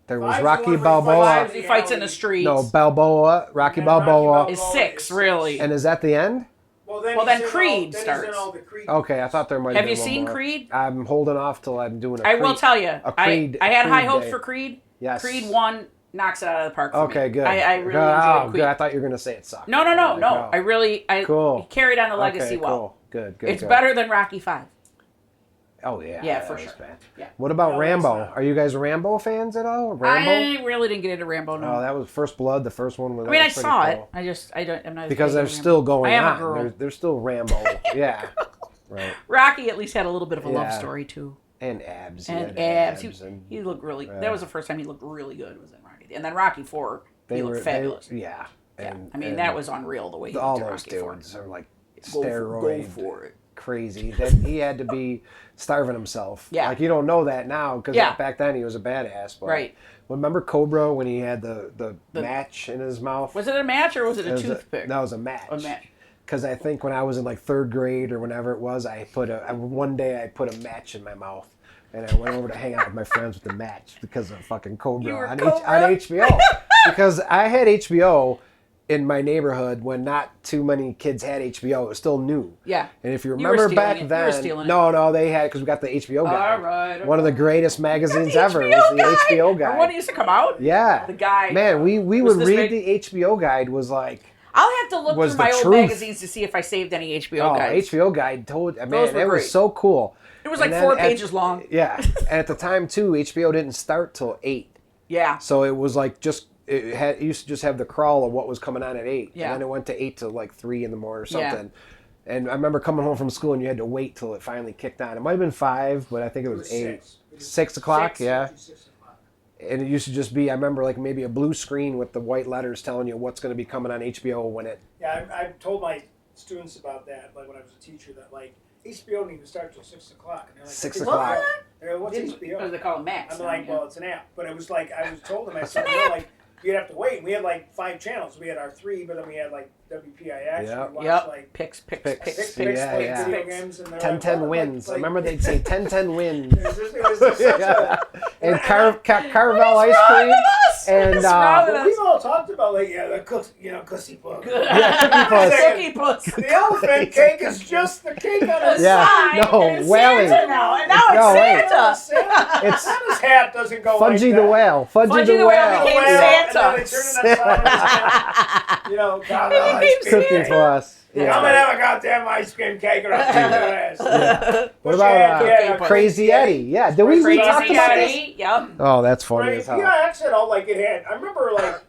Speaker 3: There was
Speaker 2: 5's the
Speaker 3: Rocky
Speaker 2: one where he
Speaker 3: Balboa.
Speaker 2: fights
Speaker 1: He fights in the streets.
Speaker 3: No, Balboa. Rocky
Speaker 2: And then
Speaker 3: Balboa.
Speaker 2: Rocky
Speaker 1: Is
Speaker 2: Balboa
Speaker 1: 6,
Speaker 2: is
Speaker 1: really.
Speaker 3: And is that the end?
Speaker 2: Well,
Speaker 1: Well,
Speaker 2: he's
Speaker 1: then
Speaker 2: in
Speaker 1: Creed
Speaker 2: then
Speaker 1: starts.
Speaker 2: He's in all the Creed
Speaker 3: Okay, I thought there might
Speaker 1: Have
Speaker 3: been
Speaker 1: you
Speaker 3: one
Speaker 1: seen
Speaker 3: more.
Speaker 1: Creed?
Speaker 3: I'm holding off till I'm doing a
Speaker 1: I
Speaker 3: Creed.
Speaker 1: will tell you.
Speaker 3: A Creed.
Speaker 1: I had high
Speaker 3: Creed
Speaker 1: hopes
Speaker 3: day.
Speaker 1: for Creed.
Speaker 3: Yes.
Speaker 1: Creed 1 knocks it out of the park for
Speaker 3: Okay,
Speaker 1: me.
Speaker 3: good.
Speaker 1: I really
Speaker 3: good.
Speaker 1: enjoyed
Speaker 3: Oh,
Speaker 1: Creed.
Speaker 3: good. I thought you were gonna say it sucked.
Speaker 1: No.
Speaker 3: Oh.
Speaker 1: I really
Speaker 3: Cool.
Speaker 1: he carried on the legacy
Speaker 3: Okay,
Speaker 1: well.
Speaker 3: cool. Good.
Speaker 1: It's
Speaker 3: good.
Speaker 1: better than Rocky 5.
Speaker 3: Oh yeah.
Speaker 1: Yeah,
Speaker 3: that
Speaker 1: for
Speaker 3: was
Speaker 1: sure.
Speaker 3: bad.
Speaker 1: Yeah.
Speaker 3: What about
Speaker 2: No,
Speaker 3: Rambo?
Speaker 2: it's not.
Speaker 3: Are you guys Rambo fans at all? Rambo?
Speaker 1: I really didn't get into Rambo. No.
Speaker 3: Oh, that was First Blood. The first one was.
Speaker 1: I mean, I
Speaker 3: that was pretty
Speaker 1: saw
Speaker 3: cool.
Speaker 1: it. I'm not
Speaker 3: Because
Speaker 1: big
Speaker 3: they're
Speaker 1: into
Speaker 3: still
Speaker 1: Rambo.
Speaker 3: going
Speaker 1: I am
Speaker 3: on.
Speaker 1: a girl.
Speaker 3: There's still Rambo. Yeah. Right.
Speaker 1: Rocky at least had a little bit of a love
Speaker 3: Yeah.
Speaker 1: story too.
Speaker 3: And abs.
Speaker 1: And
Speaker 3: he
Speaker 1: abs.
Speaker 3: had and
Speaker 1: He looked really.
Speaker 3: Yeah.
Speaker 1: That was the first time he looked really good. Was in Rocky, and then Rocky 4. He looked fabulous.
Speaker 3: yeah.
Speaker 1: Yeah.
Speaker 3: And,
Speaker 1: I mean,
Speaker 3: and
Speaker 1: that was unreal the way he
Speaker 3: all
Speaker 1: looked in
Speaker 3: those
Speaker 1: Rocky 4.
Speaker 3: dudes are like
Speaker 1: Go
Speaker 3: steroid
Speaker 1: for it.
Speaker 3: crazy. That he had to be starving himself.
Speaker 1: Yeah.
Speaker 3: Like you don't know that now because
Speaker 1: Yeah.
Speaker 3: back then he was a badass. But
Speaker 1: Right.
Speaker 3: Remember Cobra when he had the match in his mouth?
Speaker 1: Was it a match or was it a
Speaker 3: It was
Speaker 1: toothpick?
Speaker 3: that was a match.
Speaker 1: A match.
Speaker 3: Because I think when I was in like 3rd grade or whenever it was, one day I put a match in my mouth. And I went over to hang out with my friends with the match because of fucking Cobra,
Speaker 1: You were
Speaker 3: on
Speaker 1: Cobra?
Speaker 3: HBO. Because I had HBO in my neighborhood when not too many kids had HBO. It was still new.
Speaker 1: Yeah.
Speaker 3: And if you
Speaker 1: You were
Speaker 3: remember
Speaker 1: stealing
Speaker 3: back
Speaker 1: it. You were
Speaker 3: then,
Speaker 1: stealing it.
Speaker 3: no, they had because we got the HBO guy.
Speaker 1: All right.
Speaker 3: One of the greatest magazines ever was
Speaker 1: HBO
Speaker 3: the
Speaker 1: guy?
Speaker 3: HBO guy.
Speaker 1: Or when it used to come out?
Speaker 3: Yeah,
Speaker 1: The guy.
Speaker 3: Man, we
Speaker 1: was
Speaker 3: would
Speaker 1: this
Speaker 3: read
Speaker 1: big?
Speaker 3: the HBO guide. Was like,
Speaker 1: I'll have to look
Speaker 3: Was
Speaker 1: through my
Speaker 3: the
Speaker 1: old
Speaker 3: truth.
Speaker 1: magazines to see if I saved any HBO guides.
Speaker 3: HBO guide told. Man,
Speaker 1: Those were
Speaker 3: it was
Speaker 1: great.
Speaker 3: so cool.
Speaker 1: It was
Speaker 3: And
Speaker 1: like
Speaker 3: then
Speaker 1: 4 pages long.
Speaker 3: Yeah, and at the time too, HBO didn't start till 8.
Speaker 1: Yeah.
Speaker 3: So it was like it used to just have the crawl of what was coming on at 8.
Speaker 1: Yeah.
Speaker 3: And then it went to 8 to like 3 in the morning or
Speaker 1: Yeah.
Speaker 3: something. And I remember coming home from school and you had to wait till it finally kicked on. It might have been 5, but I think it was 8. 6 o'clock, yeah.
Speaker 2: 6 o'clock.
Speaker 3: And it used to just be, I remember like maybe a blue screen with the white letters telling you what's going to be coming on HBO when it.
Speaker 2: Yeah, I've told my students about that, like when I was a teacher, that like HBO didn't even start till 6 o'clock. And they're like,
Speaker 3: 6
Speaker 2: "What's
Speaker 3: o'clock.
Speaker 2: HBO?" They're like, what's
Speaker 1: Because
Speaker 2: HBO?
Speaker 1: they call it Max.
Speaker 2: I'm
Speaker 1: now,
Speaker 2: like,
Speaker 1: yeah.
Speaker 2: well, it's an app. But it was like, I was told them, I said, no, like, you'd have to wait. And we had like 5 channels. We had our 3, but then we had like WPIX.
Speaker 3: Yep.
Speaker 2: We watched
Speaker 1: Yep.
Speaker 2: like
Speaker 1: Picks.
Speaker 2: six
Speaker 3: Yeah,
Speaker 2: playing
Speaker 3: yeah.
Speaker 2: video games. And they're
Speaker 3: 10-10
Speaker 2: like,
Speaker 3: wins.
Speaker 2: Like,
Speaker 3: I remember they'd say 10-10 wins.
Speaker 2: It was just such a...
Speaker 3: And Carvel ice cream. And
Speaker 1: What's wrong with
Speaker 2: But we've all talked about like, yeah, the Cookie Puss.
Speaker 3: yeah, Cookie Puss.
Speaker 1: Cookie Puss.
Speaker 2: The elephant cake is just the cake on a
Speaker 3: Yeah.
Speaker 1: Sign,
Speaker 3: No,
Speaker 1: and it's
Speaker 3: whaling.
Speaker 1: Santa now, and now
Speaker 3: No, wait.
Speaker 1: it's Santa.
Speaker 3: It's
Speaker 2: Santa's hat doesn't go like
Speaker 3: Fudgy
Speaker 2: that.
Speaker 3: the Whale. Fudgy the
Speaker 1: the Whale
Speaker 3: Whale.
Speaker 1: became
Speaker 2: Well,
Speaker 1: Santa.
Speaker 2: And then they turn it upside down. You know, God, ice cream
Speaker 3: Cookie
Speaker 2: cake.
Speaker 3: Puss.
Speaker 2: I'm
Speaker 3: Yeah.
Speaker 2: gonna have a goddamn ice cream cake or I'll kick your ass.
Speaker 3: What
Speaker 2: But
Speaker 3: about
Speaker 2: yeah,
Speaker 3: Crazy Eddie? Yeah, did we
Speaker 1: Crazy
Speaker 3: talk about this?
Speaker 1: Eddie. Yep.
Speaker 3: Oh, that's funny
Speaker 2: Right?
Speaker 3: as hell.
Speaker 2: Yeah, actually, all like it had. I remember like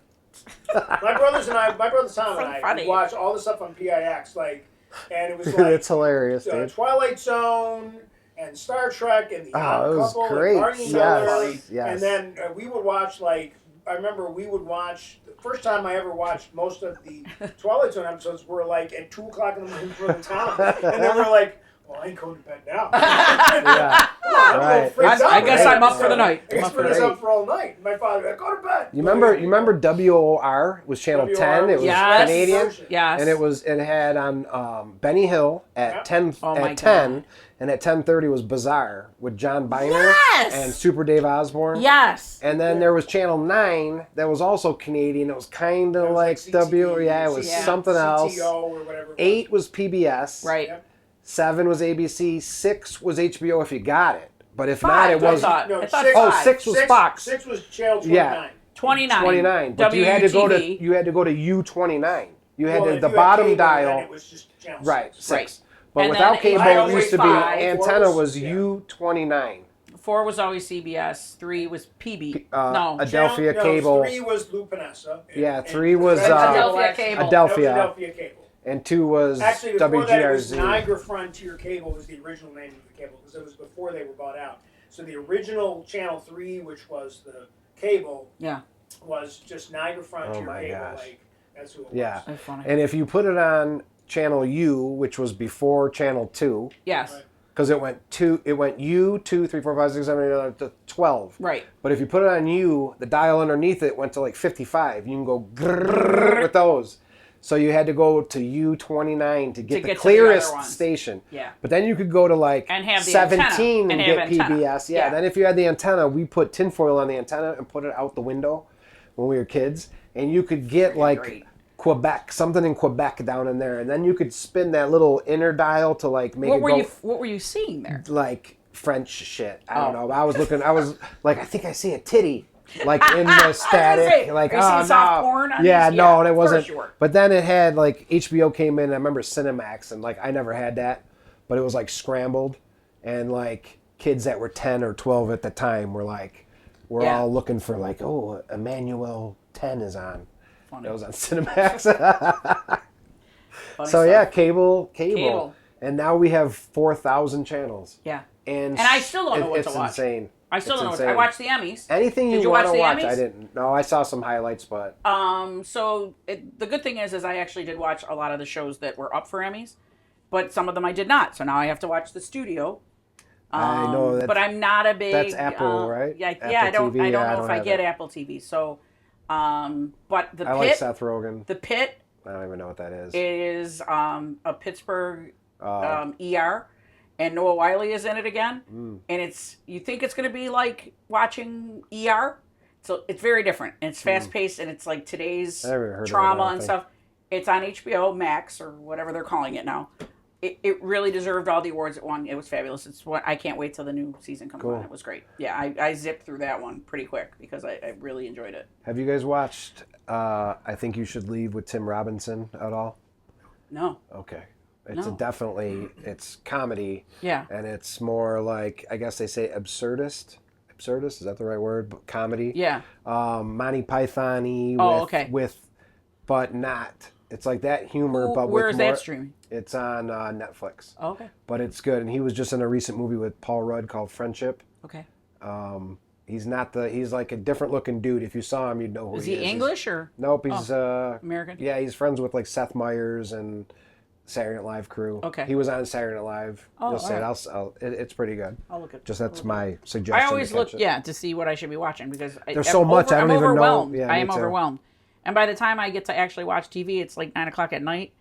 Speaker 2: my brother Tom
Speaker 1: So
Speaker 2: and I
Speaker 1: funny.
Speaker 2: would watch all the stuff on PIX, like, and it was like
Speaker 3: That's hilarious, dude.
Speaker 2: Twilight Zone and Star Trek and the
Speaker 3: Oh,
Speaker 2: Odd
Speaker 3: it was
Speaker 2: Couple
Speaker 3: great.
Speaker 2: and Barney
Speaker 3: Yes,
Speaker 2: Miller.
Speaker 3: yes.
Speaker 2: And then we would watch like I remember we would watch the first time I ever watched most of the Twilight Zone episodes were like at 2 o'clock in the morning for the town, and then we're like, well, I ain't going to bed now.
Speaker 3: Yeah. Right.
Speaker 1: I guess I'm up for the night.
Speaker 2: I guess we're just up for all night. My father would be like, go to bed.
Speaker 3: You remember WOR was channel 10. It was
Speaker 1: Yes.
Speaker 3: Canadian.
Speaker 1: Yes.
Speaker 3: And it had on Benny Hill at 10
Speaker 1: Oh my
Speaker 3: at 10
Speaker 1: God.
Speaker 3: and at 10:30 was Bazaar with John Biner
Speaker 1: Yes!
Speaker 3: and Super Dave Osborne.
Speaker 1: Yes.
Speaker 3: And then there was channel 9 that was also Canadian. It was kind of like it was
Speaker 1: Yeah.
Speaker 3: something else.
Speaker 2: CTO or whatever.
Speaker 3: 8 was PBS.
Speaker 1: Right.
Speaker 2: Yep.
Speaker 3: 7 was ABC, 6 was HBO if you got it. But if
Speaker 1: 5,
Speaker 3: not, it
Speaker 1: I
Speaker 3: was
Speaker 1: thought.
Speaker 2: No,
Speaker 1: I thought
Speaker 2: 6
Speaker 3: Oh,
Speaker 1: 5.
Speaker 3: 6 was Fox.
Speaker 2: 6 was channel 29.
Speaker 3: Yeah.
Speaker 1: 29.
Speaker 3: 29. But you had to go to
Speaker 1: WTV.
Speaker 3: U29. You had
Speaker 2: Well,
Speaker 3: to
Speaker 2: if
Speaker 3: the
Speaker 2: you had
Speaker 3: bottom
Speaker 2: cable, then
Speaker 3: dial.
Speaker 2: it was just channel
Speaker 3: Right,
Speaker 2: 6.
Speaker 3: 6.
Speaker 1: Right.
Speaker 3: But
Speaker 1: And
Speaker 3: without
Speaker 1: then
Speaker 3: cable,
Speaker 1: five
Speaker 3: it used to be
Speaker 1: 5.
Speaker 3: antenna was
Speaker 2: Yeah.
Speaker 3: U29.
Speaker 1: 4 was always CBS. 3 was PB.
Speaker 3: No.
Speaker 1: No.
Speaker 3: Adelphia
Speaker 2: No,
Speaker 3: Cable.
Speaker 2: 3 was Lou Panessa.
Speaker 3: Yeah, 3 was,
Speaker 1: Adelphia Cable.
Speaker 3: Adelphia.
Speaker 2: Adelphia Cable.
Speaker 3: And 2 was
Speaker 2: Actually, before that, it was
Speaker 3: WGRZ.
Speaker 2: Niagara Frontier Cable was the original name of the cable because it was before they were bought out. So the original Channel 3, which was the cable,
Speaker 1: Yeah.
Speaker 2: was just Niagara Frontier
Speaker 3: Oh my
Speaker 2: Cable.
Speaker 3: gosh.
Speaker 2: Like, that's who it
Speaker 3: Yeah.
Speaker 2: was.
Speaker 1: That's funny.
Speaker 3: And if you put it on channel U, which was before channel 2,
Speaker 1: Yes.
Speaker 2: Right.
Speaker 3: because it went U 2 3 4 5 6 7 8 9 to 12.
Speaker 1: Right.
Speaker 3: But if you put it on U, the dial underneath it went to like 55. You can go grrr with those. So you had to go to U29 to get the clearest station.
Speaker 1: Yeah.
Speaker 3: But then you could go to like
Speaker 1: and have the
Speaker 3: 17 and get
Speaker 1: antenna.
Speaker 3: PBS. Yeah. Then if you had the antenna, we put tinfoil on the antenna and put it out the window when we were kids, and you could get like Quebec, something in Quebec down in there, and then you could spin that little inner dial to like make
Speaker 1: What were you seeing there?
Speaker 3: Like French shit. I don't know. I was like, I think I see a titty. Like in the static, like
Speaker 1: soft porn on
Speaker 3: yeah,
Speaker 1: these?
Speaker 3: no, it wasn't.
Speaker 1: Sure.
Speaker 3: But then it had like HBO came in. I remember Cinemax, and like I never had that, but it was like scrambled, and like kids that were 10 or 12 at the time were like, we're all looking for like, oh, Emmanuel 10 is on. Funny. It was on Cinemax. So stuff. Yeah, cable, and now we have 4,000 channels.
Speaker 1: Yeah,
Speaker 3: and
Speaker 1: I still don't know what to watch.
Speaker 3: It's insane.
Speaker 1: I still don't know. I watched the Emmys.
Speaker 3: Anything you want to watch, I didn't. No, I saw some highlights, but
Speaker 1: so the good thing is I actually did watch a lot of the shows that were up for Emmys, but some of them I did not. So now I have to watch the studio.
Speaker 3: I know that,
Speaker 1: but I'm not a big.
Speaker 3: That's Apple, right?
Speaker 1: Yeah,
Speaker 3: Apple
Speaker 1: I don't.
Speaker 3: TV,
Speaker 1: I don't know if I get
Speaker 3: it.
Speaker 1: Apple TV. So, but the
Speaker 3: I
Speaker 1: Pit.
Speaker 3: like Seth Rogen.
Speaker 1: The Pit.
Speaker 3: I don't even know what that is.
Speaker 1: Is a Pittsburgh ER. And Noah Wiley is in it again, and you think it's going to be like watching ER, so it's very different. And it's fast paced, and it's like today's trauma and stuff. It's on HBO Max or whatever they're calling it now. It really deserved all the awards it won. It was fabulous. I can't wait till the new season comes on. It was great. Yeah, I zipped through that one pretty quick because I really enjoyed it.
Speaker 3: Have you guys watched I Think You Should Leave with Tim Robinson at all?
Speaker 1: No.
Speaker 3: Okay. It's comedy.
Speaker 1: Yeah.
Speaker 3: And it's more like, I guess they say absurdist. Absurdist, is that the right word? But comedy.
Speaker 1: Yeah.
Speaker 3: Monty Python-y but not. It's like that humor, but
Speaker 1: where
Speaker 3: with
Speaker 1: is
Speaker 3: more,
Speaker 1: that streaming?
Speaker 3: It's on Netflix.
Speaker 1: Oh, okay.
Speaker 3: But it's good, and he was just in a recent movie with Paul Rudd called Friendship.
Speaker 1: Okay.
Speaker 3: He's like a different looking dude. If you saw him, you'd know who he is.
Speaker 1: Is he English or?
Speaker 3: Nope, he's
Speaker 1: American.
Speaker 3: Yeah, he's friends with like Seth Meyers and Saturday Night Live crew.
Speaker 1: Okay.
Speaker 3: He was on Saturday Night Live.
Speaker 1: Oh,
Speaker 3: You'll see it.
Speaker 1: right.
Speaker 3: It's pretty good.
Speaker 1: I'll look at.
Speaker 3: That's my suggestion.
Speaker 1: I always look, to see what I should be watching because
Speaker 3: there's so much. I don't even know. Yeah,
Speaker 1: I am overwhelmed, and by the time I get to actually watch TV, it's like 9:00 at night,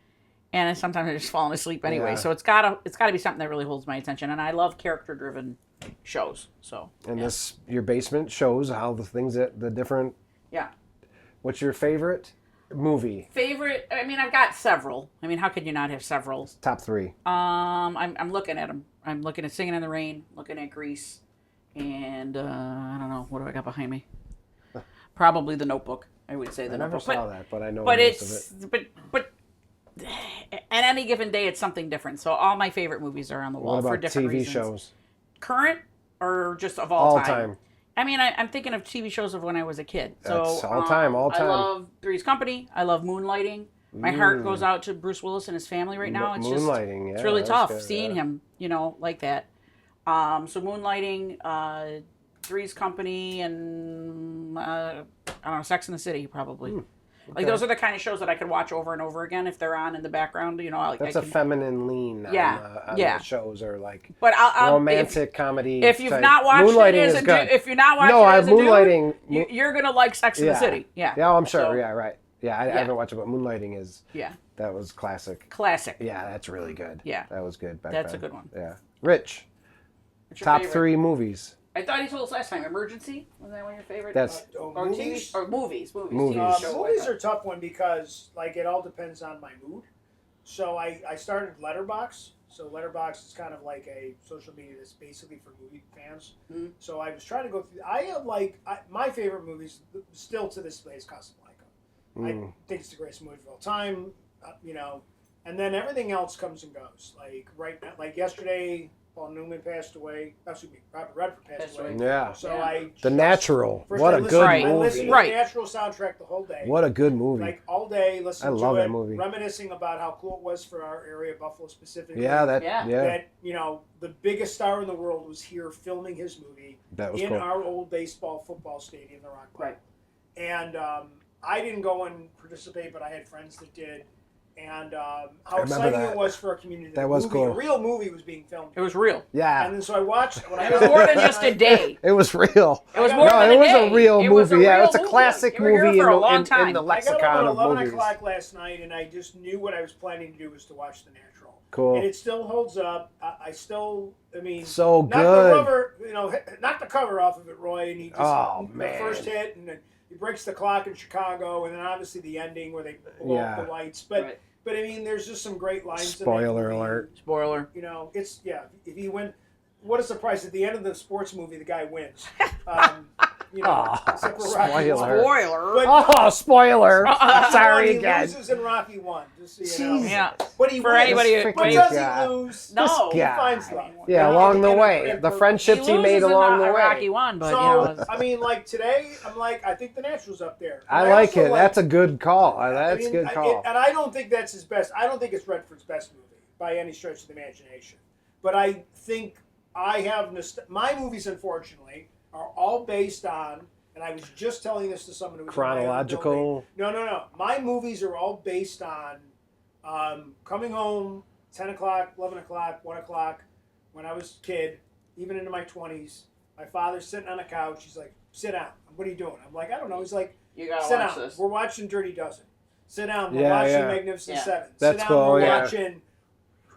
Speaker 1: and sometimes I just falling asleep anyway.
Speaker 3: Yeah.
Speaker 1: So it's gotta be something that really holds my attention, and I love character-driven shows. So.
Speaker 3: And your basement shows how the different.
Speaker 1: Yeah.
Speaker 3: What's your favorite movie?
Speaker 1: Favorite? I mean, I've got several. I mean, how could you not have several?
Speaker 3: Top 3.
Speaker 1: I'm looking at them. I'm looking at Singing in the Rain, looking at Grease, and I don't know, what do I got behind me? Probably The Notebook. I would say The Notebook.
Speaker 3: I never saw that, but I know
Speaker 1: but
Speaker 3: most of it.
Speaker 1: But at any given day, it's something different. So all my favorite movies are on the wall for different reasons.
Speaker 3: TV shows?
Speaker 1: Current or just of all time?
Speaker 3: All time.
Speaker 1: I mean, I'm thinking of TV shows of when I was a kid.
Speaker 3: That's
Speaker 1: so
Speaker 3: all time.
Speaker 1: I love Three's Company. I love Moonlighting. My heart goes out to Bruce Willis and his family right now. It's
Speaker 3: Moonlighting,
Speaker 1: it's really tough
Speaker 3: good,
Speaker 1: seeing him, like that. So Moonlighting, Three's Company, and I don't know, Sex in the City probably. Okay. Like those are the kind of shows that I could watch over and over again if they're on in the background.
Speaker 3: That's a feminine lean. On the shows are like.
Speaker 1: But I'll
Speaker 3: romantic comedy.
Speaker 1: If you've not watched it as a dude, if you're not watching it as a
Speaker 3: Moonlighting,
Speaker 1: dude, you're gonna like Sex in the City. Yeah.
Speaker 3: Yeah, I'm sure. So, yeah, right. Yeah, I haven't watched it, but Moonlighting is.
Speaker 1: Yeah.
Speaker 3: That was classic.
Speaker 1: Classic.
Speaker 3: Yeah, that's really good.
Speaker 1: Yeah.
Speaker 3: That was good.
Speaker 1: That's a good one.
Speaker 3: Yeah. Rich. Top favorite? 3 movies.
Speaker 1: I thought you told us last time. Emergency? Was that one of your favorite?
Speaker 3: That's
Speaker 1: or
Speaker 2: movies?
Speaker 1: TV, or movies.
Speaker 3: Movies
Speaker 2: are a tough one because it all depends on my mood. So I started Letterboxd. So Letterboxd is kind of like a social media that's basically for movie fans. Mm-hmm. So I was trying to go through. My favorite movies still to this day is Casablanca. I think it's the greatest movie of all time. And then everything else comes and goes. Like right now, like yesterday. Paul Newman passed away. Excuse me, Robert Redford passed away.
Speaker 3: Yeah.
Speaker 2: So
Speaker 3: The Natural. What a good movie.
Speaker 2: I listened to the Natural soundtrack the whole day.
Speaker 3: What a good movie.
Speaker 2: Like all day, listening to it,
Speaker 3: that movie.
Speaker 2: Reminiscing about how cool it was for our area, Buffalo specifically.
Speaker 3: Yeah, that
Speaker 2: the biggest star in the world was here filming his movie in our old baseball football stadium, the Rock Bowl.
Speaker 1: Right.
Speaker 2: And I didn't go and participate, but I had friends that did. and how exciting it was for our community.
Speaker 3: That was cool.
Speaker 2: A real movie was being filmed.
Speaker 1: It was real.
Speaker 3: Yeah.
Speaker 2: And then so I watched when I
Speaker 1: It was more than just a day.
Speaker 3: It was real.
Speaker 1: It was more than a day.
Speaker 3: It was a real
Speaker 1: It was a
Speaker 3: movie. Yeah,
Speaker 1: real
Speaker 3: it's a
Speaker 1: movie.
Speaker 3: classic
Speaker 1: You were here
Speaker 3: movie
Speaker 1: for a long
Speaker 3: in
Speaker 1: time.
Speaker 3: the
Speaker 2: I got
Speaker 3: lexicon
Speaker 2: up at
Speaker 3: of
Speaker 2: 11
Speaker 3: movies.
Speaker 2: o'clock last night, and I just knew what I was planning to do was to watch The Natural.
Speaker 3: Cool.
Speaker 2: And it still holds up. I mean,
Speaker 3: So
Speaker 2: knocked
Speaker 3: good.
Speaker 2: the cover, knocked the cover off of it, Roy, and he just
Speaker 3: Oh,
Speaker 2: the
Speaker 3: man.
Speaker 2: first hit, and then he breaks the clock in Chicago, and then obviously the ending where they blow up the lights. But I mean, there's just some great lines.
Speaker 3: Spoiler
Speaker 2: in that movie.
Speaker 3: alert.
Speaker 1: Spoiler.
Speaker 2: It's if he win, what a surprise! At the end of the sports movie, the guy wins. Except for Rocky
Speaker 3: spoiler.
Speaker 2: one.
Speaker 1: Spoiler.
Speaker 2: But,
Speaker 3: Spoiler! Sorry
Speaker 2: he
Speaker 3: again.
Speaker 2: loses in Rocky 1, just so you know.
Speaker 3: Jesus.
Speaker 1: Yeah.
Speaker 2: But he
Speaker 1: For
Speaker 2: wins.
Speaker 1: anybody who-
Speaker 2: But
Speaker 3: This
Speaker 2: does
Speaker 3: guy.
Speaker 2: he lose?
Speaker 1: No.
Speaker 2: He
Speaker 3: guy.
Speaker 2: finds love.
Speaker 3: Yeah,
Speaker 2: And
Speaker 3: along the
Speaker 2: and-
Speaker 3: way.
Speaker 2: and
Speaker 3: The
Speaker 2: for-
Speaker 3: friendships he
Speaker 1: loses
Speaker 3: made
Speaker 1: in
Speaker 3: along the
Speaker 1: Rocky
Speaker 3: way.
Speaker 1: One, but
Speaker 2: So, I mean, like today, I'm like, I think The Natural's up there.
Speaker 3: I
Speaker 2: And
Speaker 3: like
Speaker 2: also
Speaker 3: it. That's a good call. That's
Speaker 2: I
Speaker 3: a
Speaker 2: mean,
Speaker 3: good call.
Speaker 2: and I don't think that's his best. I don't think it's Redford's best movie by any stretch of the imagination. But I think I have my movies, unfortunately, are all based on. And I was just telling this to someone who was
Speaker 3: Chronological.
Speaker 2: No. My movies are all based on coming home 10 o'clock, 11 o'clock, 1 o'clock when I was a kid, even into my 20s. My father's sitting on a couch. He's like, sit down. What are you doing? I'm like, I don't know. He's like,
Speaker 1: You gotta
Speaker 2: sit
Speaker 1: watch
Speaker 2: down.
Speaker 1: this.
Speaker 2: We're watching Dirty Dozen. Sit down. We're
Speaker 3: Yeah,
Speaker 2: watching
Speaker 3: yeah.
Speaker 2: Magnificent
Speaker 1: Yeah.
Speaker 2: Seven.
Speaker 3: That's
Speaker 2: Sit down.
Speaker 3: cool,
Speaker 2: We're
Speaker 3: yeah.
Speaker 2: watching.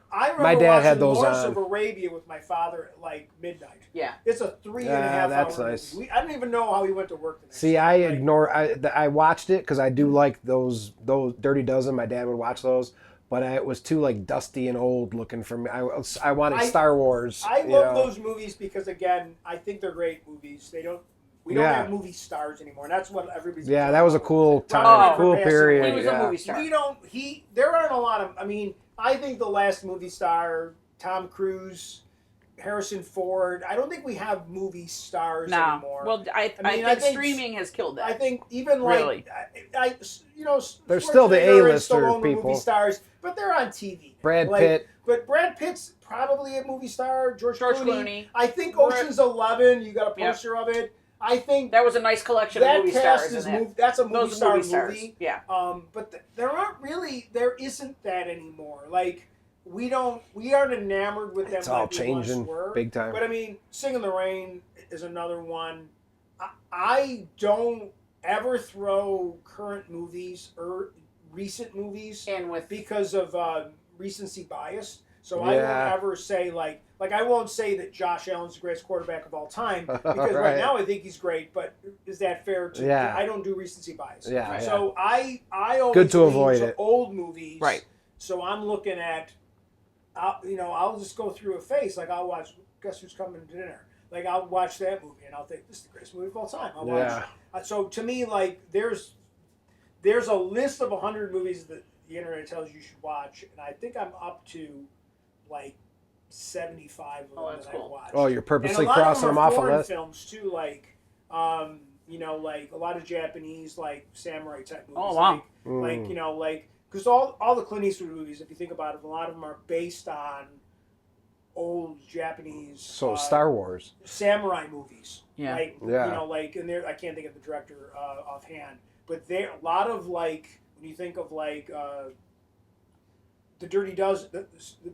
Speaker 2: I remember
Speaker 3: My dad
Speaker 2: watching
Speaker 3: had those
Speaker 2: Lawrence
Speaker 3: on.
Speaker 2: of Arabia with my father at like midnight.
Speaker 1: Yeah.
Speaker 2: It's a 3.5
Speaker 3: that's
Speaker 2: hour
Speaker 3: nice.
Speaker 2: movie. I don't even know how he went to work the next
Speaker 3: See,
Speaker 2: day.
Speaker 3: I
Speaker 2: Like,
Speaker 3: ignore. I watched it because I do like those Dirty Dozen. My dad would watch those, but it was too like dusty and old looking for me. I wanted Star Wars.
Speaker 2: I love those movies because again, I think they're great movies. We don't have movie stars anymore, and that's what everybody's.
Speaker 3: Yeah, that was a cool time,
Speaker 2: Robert
Speaker 3: cool
Speaker 2: Redford passed
Speaker 3: period.
Speaker 2: away.
Speaker 1: He was
Speaker 3: yeah.
Speaker 1: a movie star.
Speaker 2: There aren't a lot of. I mean, I think the last movie star, Tom Cruise, Harrison Ford. I don't think we have movie stars
Speaker 1: No.
Speaker 2: anymore.
Speaker 1: Well, I think streaming has killed that.
Speaker 2: I think even like
Speaker 1: Really?
Speaker 3: They're still the
Speaker 2: Schwarzenegger and
Speaker 3: A-lister
Speaker 2: Stallone were
Speaker 3: people.
Speaker 2: movie stars, but they're on TV.
Speaker 3: Brad
Speaker 2: Like,
Speaker 3: Pitt.
Speaker 2: But Brad Pitt's probably a movie star. George Clooney. I think
Speaker 1: Brad-
Speaker 2: Ocean's 11. You got a poster of it. I think
Speaker 1: That was a nice collection
Speaker 2: that
Speaker 1: of movie
Speaker 2: cast
Speaker 1: stars.
Speaker 2: is
Speaker 1: in that.
Speaker 2: that's a movie
Speaker 1: Those
Speaker 2: star
Speaker 1: movie stars.
Speaker 2: movie.
Speaker 1: Yeah.
Speaker 2: But there isn't that anymore. Like we aren't enamored with them.
Speaker 3: It's all
Speaker 2: like we once
Speaker 3: changing
Speaker 2: were.
Speaker 3: big time.
Speaker 2: But I mean, Sing in the Rain is another one. I don't ever throw current movies or recent movies
Speaker 1: And with
Speaker 2: because of recency bias. So I
Speaker 3: Yeah.
Speaker 2: won't ever say like I won't say that Josh Allen's the greatest quarterback of all time because right
Speaker 3: Right.
Speaker 2: now I think he's great. But is that fair?
Speaker 3: Yeah.
Speaker 2: I don't do recency bias.
Speaker 3: Yeah,
Speaker 2: So I always
Speaker 3: Good to
Speaker 2: lean
Speaker 3: avoid it.
Speaker 2: old movies.
Speaker 1: Right.
Speaker 2: So I'm looking at, I'll just go through a phase. Like I'll watch Guess Who's Coming to Dinner. Like I'll watch that movie and I'll think this is the greatest movie of all time. I'll watch. So to me, like there's a list of 100 movies that the internet tells you should watch, and I think I'm up to like 75 of them
Speaker 1: Oh, that's
Speaker 2: that
Speaker 1: cool.
Speaker 2: I've watched.
Speaker 3: Oh, you're purposely
Speaker 2: and a lot
Speaker 3: crossing
Speaker 2: of
Speaker 3: them
Speaker 2: are
Speaker 3: off a
Speaker 2: foreign
Speaker 3: list.
Speaker 2: films too, like like a lot of Japanese like samurai type movies.
Speaker 1: Oh, wow.
Speaker 2: Like because all the Clint Eastwood movies, if you think about it, a lot of them are based on old Japanese.
Speaker 3: So Star Wars.
Speaker 2: Samurai movies.
Speaker 1: Yeah.
Speaker 2: And there I can't think of the director offhand, but there a lot of like when you think of like the Dirty Dozen, the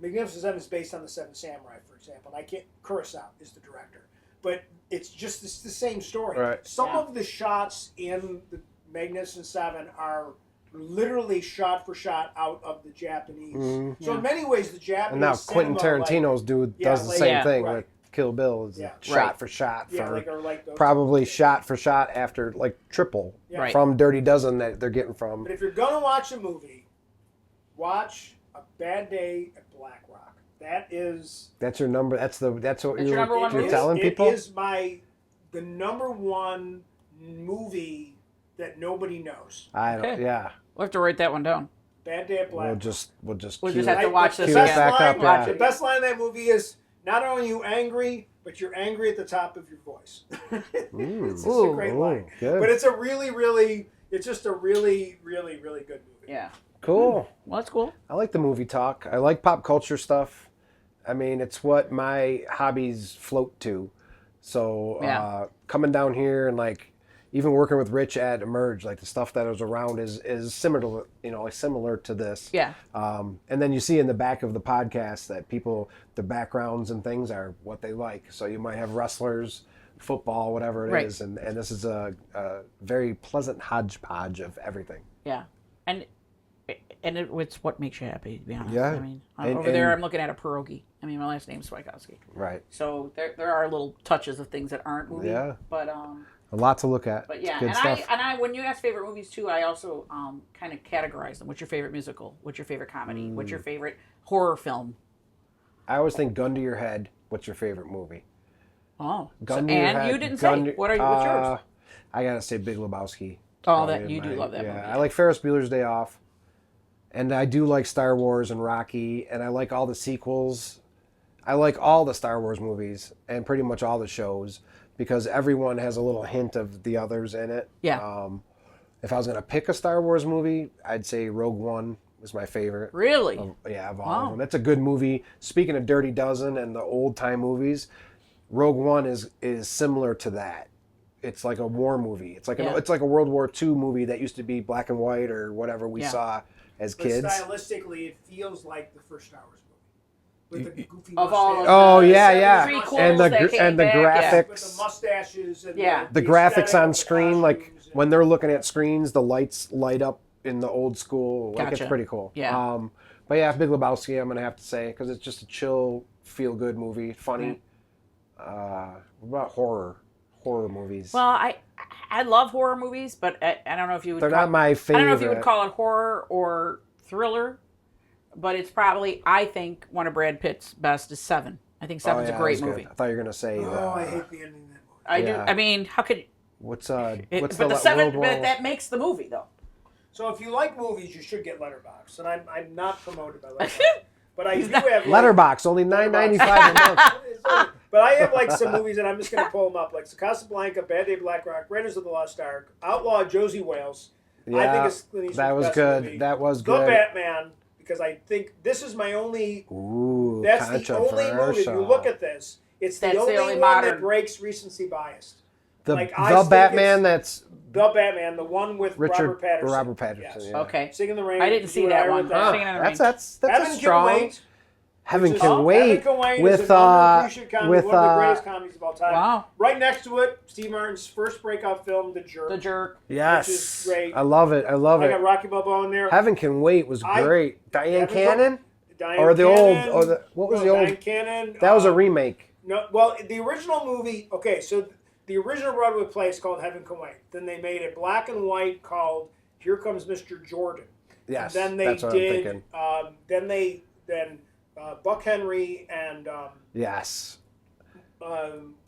Speaker 2: Magnificent Seven is based on the Seven Samurai, for example. And Kurosawa is the director, but it's the same story.
Speaker 3: Right.
Speaker 2: Some of the shots in the Magnificent Seven are literally shot for shot out of the Japanese.
Speaker 3: Mm-hmm.
Speaker 2: So in many ways, the Japanese
Speaker 3: And now Quentin
Speaker 2: cinema,
Speaker 3: Tarantino's does the same thing
Speaker 2: right.
Speaker 3: with Kill Bill. Is shot
Speaker 1: Right.
Speaker 3: for shot for
Speaker 2: those
Speaker 3: probably shot for shot after like triple
Speaker 2: Yeah.
Speaker 3: from Dirty Dozen that they're getting from.
Speaker 2: But if you're gonna watch a movie, watch A Bad Day at Black Rock.
Speaker 3: That's your number. That's what
Speaker 1: your number one
Speaker 3: you're
Speaker 1: movie?
Speaker 3: telling people.
Speaker 2: It is the number one movie that nobody knows.
Speaker 3: I don't.
Speaker 1: Okay.
Speaker 3: Yeah.
Speaker 1: We'll have to write that one down.
Speaker 2: Bad Day at Black
Speaker 3: We'll
Speaker 2: Rock.
Speaker 3: just
Speaker 1: We'll just
Speaker 3: cue
Speaker 1: have to watch this
Speaker 3: cue it
Speaker 1: again.
Speaker 3: back up. Yeah.
Speaker 2: The best line in that movie is not only are you angry, but you're angry at the top of your voice. It's just a great line.
Speaker 3: Good.
Speaker 2: But it's a it's just a really, really, really good movie.
Speaker 1: Yeah.
Speaker 3: Cool.
Speaker 1: Well, that's cool.
Speaker 3: I like the movie talk. I like pop culture stuff. I mean, it's what my hobbies float to. So
Speaker 1: Yeah.
Speaker 3: coming down here and like, even working with Rich at Emerge, like the stuff that is around is similar to, similar to this.
Speaker 1: Yeah.
Speaker 3: And then you see in the back of the podcast that people, the backgrounds and things are what they like. So you might have wrestlers, football, whatever it is, and this is a very pleasant hodgepodge of everything.
Speaker 1: Yeah, and it's what makes you happy, to be honest.
Speaker 3: Yeah.
Speaker 1: I mean, over there I'm looking at a pierogi. I mean, my last name's Swiatkowski.
Speaker 3: Right.
Speaker 1: So there are little touches of things that aren't movie.
Speaker 3: Yeah.
Speaker 1: But
Speaker 3: a lot to look at.
Speaker 1: But yeah,
Speaker 3: Good
Speaker 1: and
Speaker 3: stuff.
Speaker 1: I when you ask favorite movies too, I also kind of categorize them. What's your favorite musical? What's your favorite comedy? What's your favorite horror film?
Speaker 3: I always think gun to your head. What's your favorite movie?
Speaker 1: Oh,
Speaker 3: Gun to your head.
Speaker 1: you didn't say. What's yours?
Speaker 3: I gotta say Big Lebowski.
Speaker 1: Oh, that you do love that movie.
Speaker 3: I like Ferris Bueller's Day Off, and I do like Star Wars and Rocky, and I like all the sequels. I like all the Star Wars movies and pretty much all the shows because everyone has a little hint of the others in it.
Speaker 1: Yeah.
Speaker 3: If I was gonna pick a Star Wars movie, I'd say Rogue One was my favorite.
Speaker 1: Really?
Speaker 3: Of all of them. That's a good movie. Speaking of Dirty Dozen and the old time movies, Rogue One is similar to that. It's like a war movie. It's like it's like a World War II movie that used to be black and white or whatever we saw as kids.
Speaker 2: But stylistically, it feels like the first Star Wars movie with the goofy
Speaker 1: Of all
Speaker 2: mustache.
Speaker 3: Oh
Speaker 1: the
Speaker 3: yeah.
Speaker 1: prequels
Speaker 3: And
Speaker 1: that
Speaker 3: the
Speaker 1: came back,
Speaker 3: graphics.
Speaker 2: With the mustaches and
Speaker 3: The graphics
Speaker 2: aesthetic
Speaker 3: on
Speaker 2: of the
Speaker 3: screen, like
Speaker 2: costumes and-
Speaker 3: when they're looking at screens, the lights light up in the old school. Like
Speaker 1: Gotcha.
Speaker 3: it's pretty cool.
Speaker 1: Yeah.
Speaker 3: But yeah, Big Lebowski, I'm gonna have to say because it's just a chill, feel good movie, funny. What about horror movies?
Speaker 1: Well, I love horror movies, but I don't know if you would.
Speaker 3: They're not my favorite.
Speaker 1: I don't know if you would call it horror or thriller, but it's probably, I think, one of Brad Pitt's best is Seven. I think Seven's a great movie.
Speaker 3: I thought you were gonna say.
Speaker 2: I hate the ending of that movie.
Speaker 1: I do.
Speaker 3: Yeah.
Speaker 1: I mean, how could?
Speaker 3: What's
Speaker 1: But
Speaker 3: the
Speaker 1: the Seven,
Speaker 3: World War?
Speaker 1: but that makes the movie though.
Speaker 2: So if you like movies, you should get Letterboxd, and I'm not promoted by Letterboxd, but I do have
Speaker 3: Letterbox only $9.95 a month.
Speaker 2: But I have like some movies, and I'm just going to pull them up, like Casablanca, Bad Day Black Rock, Raiders of the Lost Ark, Outlaw Josie Wales.
Speaker 3: Yeah,
Speaker 2: I think it's Clint Eastwood's
Speaker 3: that was
Speaker 2: best
Speaker 3: good.
Speaker 2: movie.
Speaker 3: That was
Speaker 2: The
Speaker 3: good.
Speaker 2: Batman, because I think this is my only.
Speaker 3: Ooh,
Speaker 2: That's the only movie. If you look at this, it's the only one
Speaker 1: modern
Speaker 2: that breaks recency bias.
Speaker 3: the
Speaker 2: like, I think
Speaker 3: Batman. That's
Speaker 2: The Batman, the one with
Speaker 3: Robert
Speaker 2: Pattinson.
Speaker 3: Pattinson.
Speaker 2: Yes.
Speaker 3: Yeah.
Speaker 1: Okay.
Speaker 2: Sing in the Rain.
Speaker 1: I didn't see that one.
Speaker 3: Huh.
Speaker 1: Singing in the Rain.
Speaker 3: That's
Speaker 2: Heaven
Speaker 3: a
Speaker 2: Can
Speaker 3: strong.
Speaker 2: Wait.
Speaker 3: Heaven
Speaker 2: Which
Speaker 3: Can
Speaker 2: is-
Speaker 3: Wait
Speaker 2: Heaven Can Wait
Speaker 3: with
Speaker 2: is an underappreciated comedy,
Speaker 3: with
Speaker 2: one of the greatest comedies of all time.
Speaker 1: Wow.
Speaker 2: Right next to it, Steve Martin's first breakout film, The Jerk.
Speaker 1: The Jerk.
Speaker 3: yes,
Speaker 2: which is great.
Speaker 3: I love it. I love
Speaker 2: I
Speaker 3: it.
Speaker 2: got Rocky Balboa in there.
Speaker 3: Heaven Can Wait was great. Diane
Speaker 2: Heaven Can-
Speaker 3: Cannon
Speaker 2: Diane
Speaker 3: or the
Speaker 2: Cannon,
Speaker 3: old what was the
Speaker 2: Diane
Speaker 3: old?
Speaker 2: Cannon.
Speaker 3: That was a remake.
Speaker 2: No, well, the original movie. Okay, so the original Broadway play is called Heaven Can Wait. Then they made a black and white called Here Comes Mr. Jordan.
Speaker 3: Yes,
Speaker 2: And then they
Speaker 3: that's what I'm
Speaker 2: did.
Speaker 3: thinking.
Speaker 2: Then Buck Henry and
Speaker 3: Yes,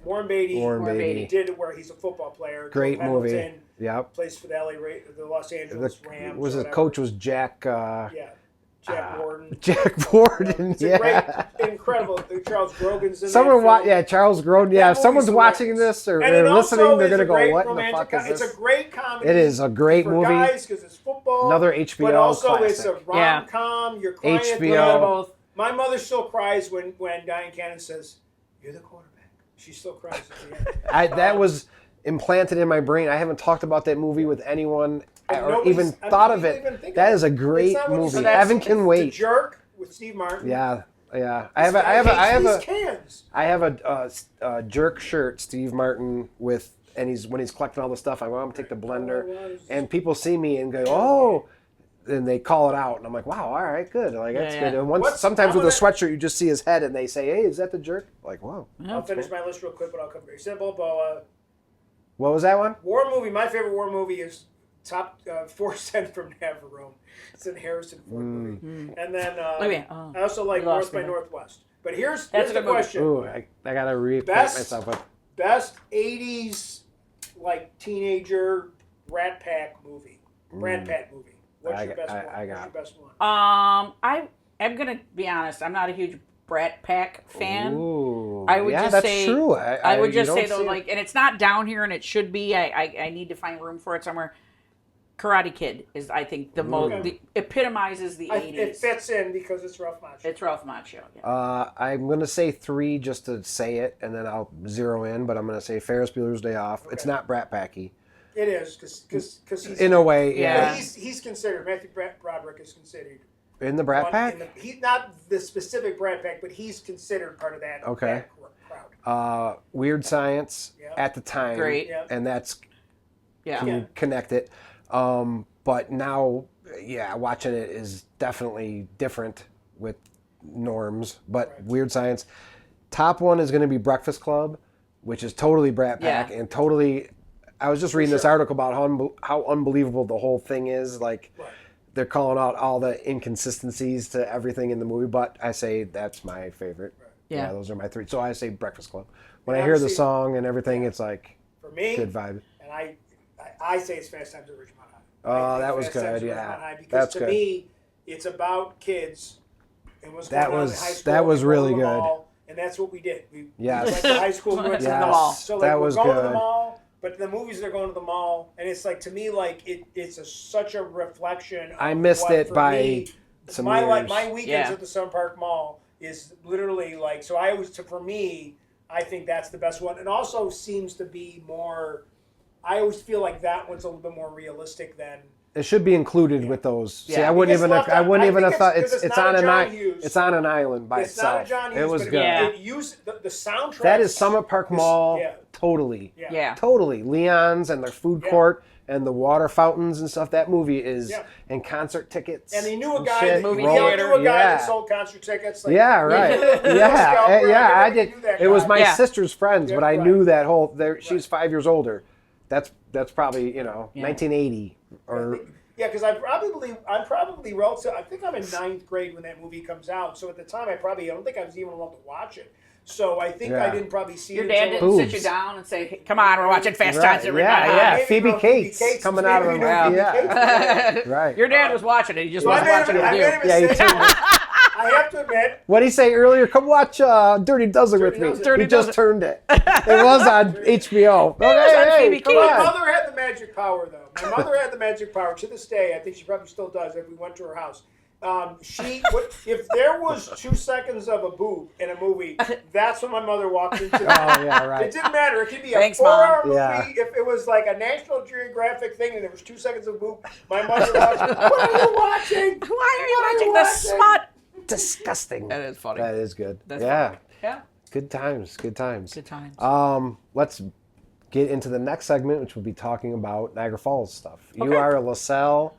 Speaker 2: Warren Beatty.
Speaker 3: Warren Beatty.
Speaker 2: did it where he's a football player.
Speaker 3: Great
Speaker 2: Joe
Speaker 3: movie.
Speaker 2: Pendleton
Speaker 3: Yep.
Speaker 2: Plays for the Los Angeles Rams.
Speaker 3: Was
Speaker 2: or
Speaker 3: the
Speaker 2: whatever.
Speaker 3: coach was Jack?
Speaker 2: Yeah, Jack Warden.
Speaker 3: Jack Warden.
Speaker 2: It's a great, incredible. Charles Grogan's in
Speaker 3: Someone
Speaker 2: that film.
Speaker 3: Yeah, Charles Grodin. Yeah, if
Speaker 2: That
Speaker 3: someone's
Speaker 2: movie's
Speaker 3: watching
Speaker 2: hilarious.
Speaker 3: this or
Speaker 2: And it
Speaker 3: listening,
Speaker 2: also
Speaker 3: they're
Speaker 2: is
Speaker 3: gonna
Speaker 2: a
Speaker 3: go,
Speaker 2: great
Speaker 3: "What in the
Speaker 2: romantic
Speaker 3: fuck is
Speaker 2: It's
Speaker 3: this?"
Speaker 2: a great comedy.
Speaker 3: It is a great
Speaker 2: for
Speaker 3: movie.
Speaker 2: guys because it's football.
Speaker 3: Another HBO
Speaker 2: but also it's
Speaker 3: classic.
Speaker 2: a rom-com. You're crying at the
Speaker 3: HBO.
Speaker 2: end.
Speaker 1: Both.
Speaker 2: My mother still cries when Diane Cannon says, "You're the quarterback." She still cries at the end.
Speaker 3: That was implanted in my brain. I haven't talked about that movie with anyone
Speaker 2: And
Speaker 3: or
Speaker 2: nobody's-
Speaker 3: even
Speaker 2: I
Speaker 3: thought
Speaker 2: mean,
Speaker 3: of
Speaker 2: you
Speaker 3: it.
Speaker 2: even think
Speaker 3: That
Speaker 2: of
Speaker 3: is a
Speaker 2: it.
Speaker 3: great
Speaker 2: It's not what you
Speaker 3: movie.
Speaker 2: said.
Speaker 3: Heaven Can
Speaker 2: The
Speaker 3: Wait.
Speaker 2: Jerk with Steve Martin.
Speaker 3: Yeah. I
Speaker 2: This guy hates these cans.
Speaker 3: I have a Jerk shirt, Steve Martin with, and when he's collecting all the stuff. I'm gonna take the blender, and people see me and go, "Oh." And they call it out, and I'm like, "Wow, all right, good. Like that's
Speaker 1: Yeah.
Speaker 3: good." And
Speaker 2: I'm
Speaker 3: sometimes with a sweatshirt, you just see his head, and they say, "Hey, is that the Jerk?" Like, wow.
Speaker 2: I'll finish my list real quick, but I'll come very simple.
Speaker 3: What was that one?
Speaker 2: War movie. My favorite war movie is top 4 Cent from Navarone. It's an Harrison Ford movie. And then I also like
Speaker 1: You lost
Speaker 2: North by
Speaker 1: me there.
Speaker 2: Northwest. But here's
Speaker 1: That's a
Speaker 2: the
Speaker 1: good movie.
Speaker 2: question.
Speaker 3: Ooh, I gotta reacquaint
Speaker 2: Best-
Speaker 3: myself with.
Speaker 2: Best 80s like teenager Rat Pack movie. Rat Pack movie. What's your best one?
Speaker 3: I got-
Speaker 2: What's your best one?
Speaker 1: I am gonna be honest. I'm not a huge Brat Pack fan.
Speaker 3: Ooh,
Speaker 1: I would
Speaker 3: yeah,
Speaker 1: just
Speaker 3: that's
Speaker 1: say
Speaker 3: true.
Speaker 1: I would
Speaker 3: you
Speaker 1: just
Speaker 3: don't
Speaker 1: say though,
Speaker 3: see it.
Speaker 1: like, and it's not down here, and it should be. I need to find room for it somewhere. Karate Kid is, I think, the most epitomizes the 80s.
Speaker 2: It fits in because it's Ralph Macchio.
Speaker 1: It's Ralph Macchio. Yeah.
Speaker 3: I'm gonna say 3 just to say it, and then I'll zero in. But I'm gonna say Ferris Bueller's Day Off. It's not Brat Packy.
Speaker 2: It is because he's
Speaker 3: In a way, yeah.
Speaker 2: Well, he's considered Matthew Broderick is considered
Speaker 3: In the Brat Pack.
Speaker 2: He's not the specific Brat Pack, but he's considered part of that.
Speaker 3: Okay.
Speaker 2: That crowd.
Speaker 3: Weird Science at the time,
Speaker 1: Great.
Speaker 3: and that's can
Speaker 2: Yeah.
Speaker 3: connect it. But now, watching it is definitely different with norms. But Weird Science, top one is going to be Breakfast Club, which is totally Brat Pack and totally. I was just reading this article about how unbelievable the whole thing is. Like, they're calling out all the inconsistencies to everything in the movie, but I say that's my favorite. Right. Yeah, those are my three. So I say Breakfast Club. When I hear the song and everything, it's like
Speaker 2: for me,
Speaker 3: good vibe.
Speaker 2: And I say it's Fast Times at Ridgemont High.
Speaker 3: Oh, that was good. Yeah,
Speaker 2: because to me, it's about kids and what's going on in high school.
Speaker 3: That was really good.
Speaker 2: Mall, and that's what we did. We went to high school, we went to the
Speaker 1: Yes.
Speaker 2: mall. So like,
Speaker 3: That
Speaker 2: we're
Speaker 3: was
Speaker 2: going to
Speaker 3: good.
Speaker 2: the mall. But the movies are going to the mall, and it's like, to me, like it's such a reflection. Of
Speaker 3: I missed it by some years.
Speaker 2: My weekends at the Sun Park Mall is literally like, so I always, for me, I think that's the best one. It also seems to be more. I always feel like that one's a little bit more realistic than.
Speaker 3: It should be included with those.
Speaker 1: Yeah.
Speaker 3: See, I wouldn't even have thought
Speaker 2: it's
Speaker 3: it's
Speaker 2: not
Speaker 3: on
Speaker 2: a
Speaker 3: an
Speaker 2: John
Speaker 3: island.
Speaker 2: Hughes.
Speaker 3: It's on an island by
Speaker 2: It's
Speaker 3: itself.
Speaker 2: not a John Hughes,
Speaker 3: It was
Speaker 2: but
Speaker 3: good.
Speaker 2: It used the soundtrack.
Speaker 3: That is Summit Park Mall. Totally.
Speaker 1: Yeah.
Speaker 3: Totally. Leon's and the food court and the water fountains and stuff. That movie is and concert tickets.
Speaker 2: And he knew a guy.
Speaker 3: shit.
Speaker 1: Movie
Speaker 2: He knew a
Speaker 1: theater.
Speaker 2: guy that sold concert tickets. Like,
Speaker 3: Right. I did. It was my sister's friends, but I knew that whole. She's 5 years older. That's probably 1980 or.
Speaker 2: Yeah, because I'm probably relative. I think I'm in 9th grade when that movie comes out. So at the time, I don't think I was even allowed to watch it. So I think I didn't probably see
Speaker 1: Your
Speaker 2: it.
Speaker 1: dad didn't sit you down and say, hey, "Come on, we're watching Fast Times at Ridgemont."
Speaker 3: Phoebe Cates coming out of a movie. Right.
Speaker 1: Your dad was watching it. He just wasn't watching it with you.
Speaker 2: I have to admit.
Speaker 3: What did he say earlier? Come watch Dirty Dozen with me. He just turned it. It was on HBO.
Speaker 1: Phoebe Cates.
Speaker 2: My mother had the magic power, though. My mother had the magic power to this day. I think she probably still does. If we went to her house, if there was 2 seconds of a boob in a movie, that's when my mother walked into. It didn't matter. It could be a 4-hour movie. Yeah. If it was like a National Geographic thing and there was 2 seconds of boob, my mother was like, "What are you watching?
Speaker 1: Why are you watching this smut?"
Speaker 3: Disgusting.
Speaker 1: That is funny.
Speaker 3: That is good.
Speaker 1: That's funny. Yeah.
Speaker 3: Good times. Good times.
Speaker 1: Good times.
Speaker 3: Let's get into the next segment, which will be talking about Niagara Falls stuff.
Speaker 1: Okay.
Speaker 3: You are a LaSalle.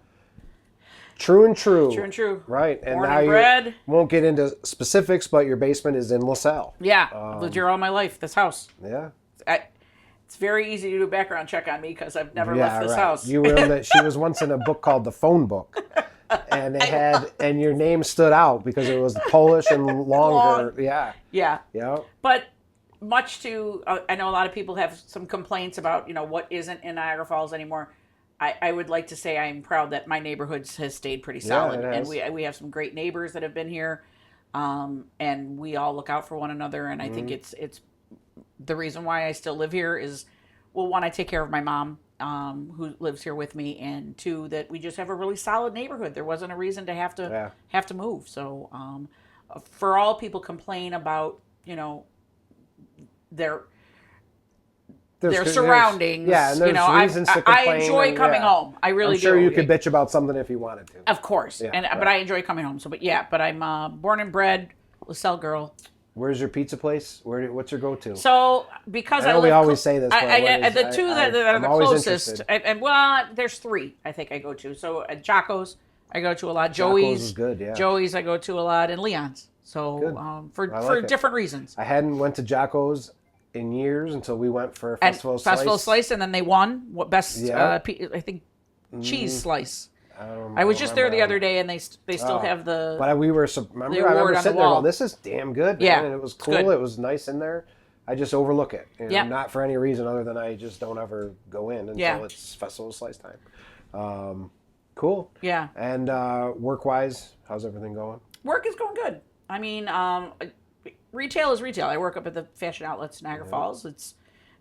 Speaker 3: True and true.
Speaker 1: True and true.
Speaker 3: Right. And
Speaker 1: Born
Speaker 3: now
Speaker 1: and bred.
Speaker 3: You won't get into specifics, but your basement is in LaSalle.
Speaker 1: Yeah. I've lived here all my life, this house.
Speaker 3: Yeah.
Speaker 1: It's very easy to do a background check on me because I've never left this house.
Speaker 3: You were she was once in a book called The Phone Book. And it had, and your name stood out because it was Polish and longer. Yeah.
Speaker 1: Yeah.
Speaker 3: Yeah.
Speaker 1: But much to, I know a lot of people have some complaints about, what isn't in Niagara Falls anymore. I would like to say I'm proud that my neighborhood has stayed pretty solid.
Speaker 3: Yeah,
Speaker 1: and we have some great neighbors that have been here. And we all look out for one another. And I think it's the reason why I still live here is, well, one, I take care of my mom. Who lives here with me, and 2, that we just have a really solid neighborhood. There wasn't a reason to have to move. So, for all people complain about, their surroundings.
Speaker 3: And there's reasons to complain.
Speaker 1: I enjoy coming home. I really do.
Speaker 3: I'm sure you could bitch about something if you wanted to.
Speaker 1: Of course, but I enjoy coming home. So, but I'm born and bred LaSalle girl.
Speaker 3: Where's your pizza place? What's your go-to?
Speaker 1: So, because
Speaker 3: I know we always say this, but
Speaker 1: the two that are the closest, and there's 3 I think I go to. So, Jocko's I go to a lot. Joey's
Speaker 3: is good, yeah.
Speaker 1: Joey's I go to a lot, and Leon's. So, for different reasons.
Speaker 3: I hadn't went to Jocko's in years until we went for Festival
Speaker 1: Slice, and then they won best I think cheese slice. I was just there the other day, and they still have the.
Speaker 3: But we were. Remember, I remember sitting there. Well, this is damn good. Man. And it was cool. It was nice in there. I just overlook it. Not for any reason other than I just don't ever go in until it's Festival Slice time. Cool.
Speaker 1: Yeah.
Speaker 3: And work-wise, how's everything going?
Speaker 1: Work is going good. I mean, retail is retail. I work up at the Fashion Outlets Niagara Falls. It's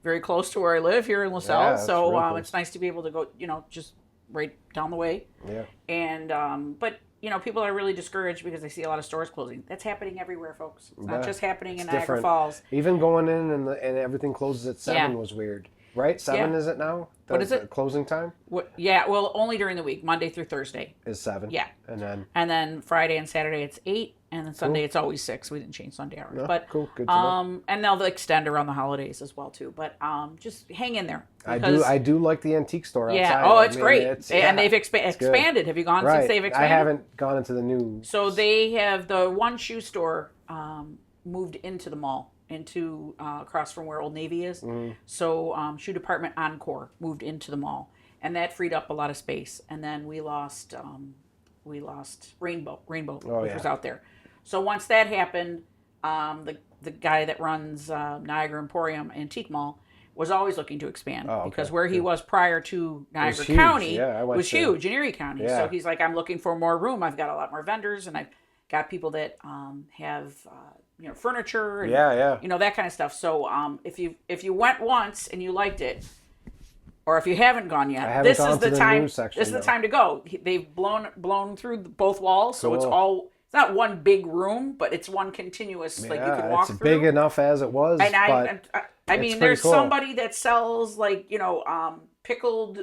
Speaker 1: very close to where I live here in LaSalle, so cool. It's nice to be able to go. Just right down the way. Yeah. And but people are really discouraged because they see a lot of stores closing. That's happening everywhere, folks. It's not just happening in Niagara Falls.
Speaker 3: Even going in and everything closes at 7 was weird. right? 7 is it now?
Speaker 1: What is it?
Speaker 3: Closing time?
Speaker 1: Yeah, well, only during the week, Monday through Thursday.
Speaker 3: Is 7.
Speaker 1: Yeah.
Speaker 3: And
Speaker 1: then Friday and Saturday it's 8, and then Sunday it's always 6. We didn't change Sunday hours.
Speaker 3: No,
Speaker 1: but
Speaker 3: cool. Good to know.
Speaker 1: And they'll extend around the holidays as well too. But just hang in there.
Speaker 3: I do like the antique store outside.
Speaker 1: Yeah. Oh, it's great. And they've expanded. Have you gone since they've expanded?
Speaker 3: I haven't gone into the new.
Speaker 1: So they have the one shoe store moved into the mall, into across from where Old Navy is. So shoe department Encore moved into the mall, and that freed up a lot of space. And then we lost Rainbow, which was out there. So once that happened, the guy that runs Niagara Emporium Antique Mall was always looking to expand because where he was prior to Niagara County was huge in Erie County.
Speaker 3: Yeah.
Speaker 1: So he's like, I'm looking for more room. I've got a lot more vendors, and I've got people that have furniture and that kind of stuff. So if you went once and you liked it, or if you haven't gone yet, this is the time. This is the time to go. They've blown through both walls, so it's all. It's not one big room, but it's one continuous. Like you could walk through.
Speaker 3: It's big enough as it was. And
Speaker 1: I mean, there's somebody that sells pickled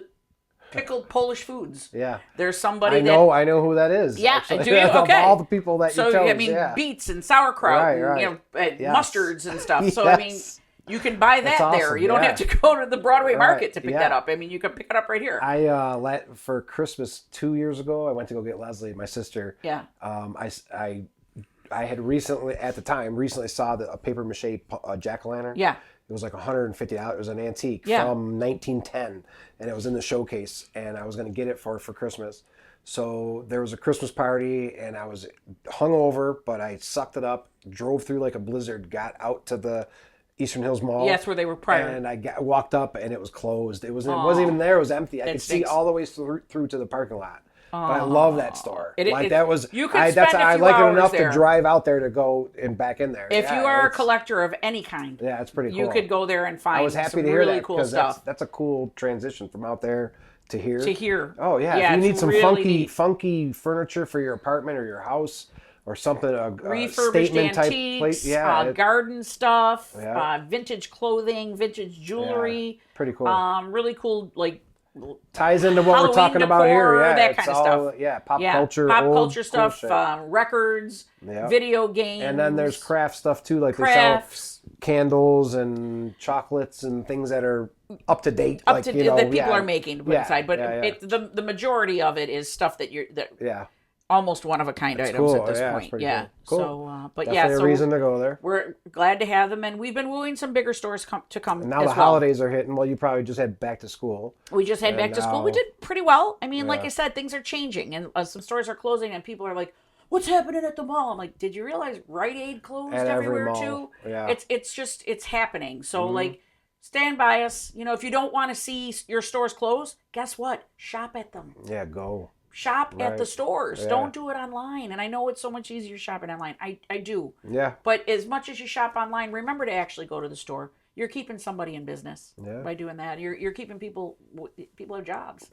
Speaker 1: Polish foods.
Speaker 3: Yeah.
Speaker 1: There's somebody
Speaker 3: I know who that is.
Speaker 1: Yeah,
Speaker 3: actually.
Speaker 1: do you? Okay.
Speaker 3: Of all the people that you chose.
Speaker 1: So I mean, beets and sauerkraut, and, mustards and stuff. So I mean, you can buy that there. You don't have to go to the Broadway Market to pick that up. I mean, you can pick it up right here.
Speaker 3: For Christmas 2 years ago, I went to go get Leslie, my sister.
Speaker 1: Yeah.
Speaker 3: I had recently saw a paper mache jack-o'-lantern.
Speaker 1: Yeah.
Speaker 3: It was like $150. It was an antique from 1910, and it was in the showcase, and I was going to get it for Christmas. So there was a Christmas party, and I was hungover, but I sucked it up, drove through like a blizzard, got out to the Eastern Hills Mall.
Speaker 1: Yeah, that's where they were prior.
Speaker 3: And I walked up, and it was closed. It wasn't even there. It was empty. I could see all the way through to the parking lot. But I love that store.
Speaker 1: You could spend a few
Speaker 3: I like it enough
Speaker 1: there.
Speaker 3: to drive out there to go and back in there.
Speaker 1: If you are a collector of any kind,
Speaker 3: it's pretty cool.
Speaker 1: You could go there and find
Speaker 3: I was happy
Speaker 1: some
Speaker 3: to hear
Speaker 1: really
Speaker 3: that,
Speaker 1: cool stuff.
Speaker 3: That's a cool transition from out there to here.
Speaker 1: To here.
Speaker 3: Oh yeah, if you need some really funky furniture for your apartment or your house or something,
Speaker 1: refurbished
Speaker 3: statement
Speaker 1: antiques,
Speaker 3: type
Speaker 1: garden stuff, vintage clothing, vintage jewelry.
Speaker 3: Pretty cool.
Speaker 1: Really cool,
Speaker 3: ties into what
Speaker 1: Halloween
Speaker 3: we're talking
Speaker 1: decor,
Speaker 3: about here. Yeah,
Speaker 1: that kind of stuff.
Speaker 3: Yeah, pop culture
Speaker 1: stuff,
Speaker 3: cool
Speaker 1: records, video games.
Speaker 3: And then there's craft stuff too, like
Speaker 1: crafts.
Speaker 3: They sell candles and chocolates and things that are up to date.
Speaker 1: That people are making to put inside. But the majority of it is stuff that almost one of a kind items at this point. Yeah.
Speaker 3: Cool.
Speaker 1: So, but
Speaker 3: definitely a reason to go there.
Speaker 1: We're glad to have them, and we've been wooing some bigger stores to come.
Speaker 3: And now the holidays are hitting. Well, you probably just had back to school.
Speaker 1: We just had back to school. We did pretty well. I mean, like I said, things are changing, and some stores are closing, and people are like, "What's happening at the mall?" I'm like, "Did you realize Rite Aid closed everywhere too?" Yeah. It's happening. So stand by us. If you don't want to see your stores close, guess what? Shop at them.
Speaker 3: Yeah, go.
Speaker 1: Shop at the stores. Yeah. Don't do it online. And I know it's so much easier shopping online. I do.
Speaker 3: Yeah.
Speaker 1: But as much as you shop online, remember to actually go to the store. You're keeping somebody in business by doing that. You're keeping people have jobs.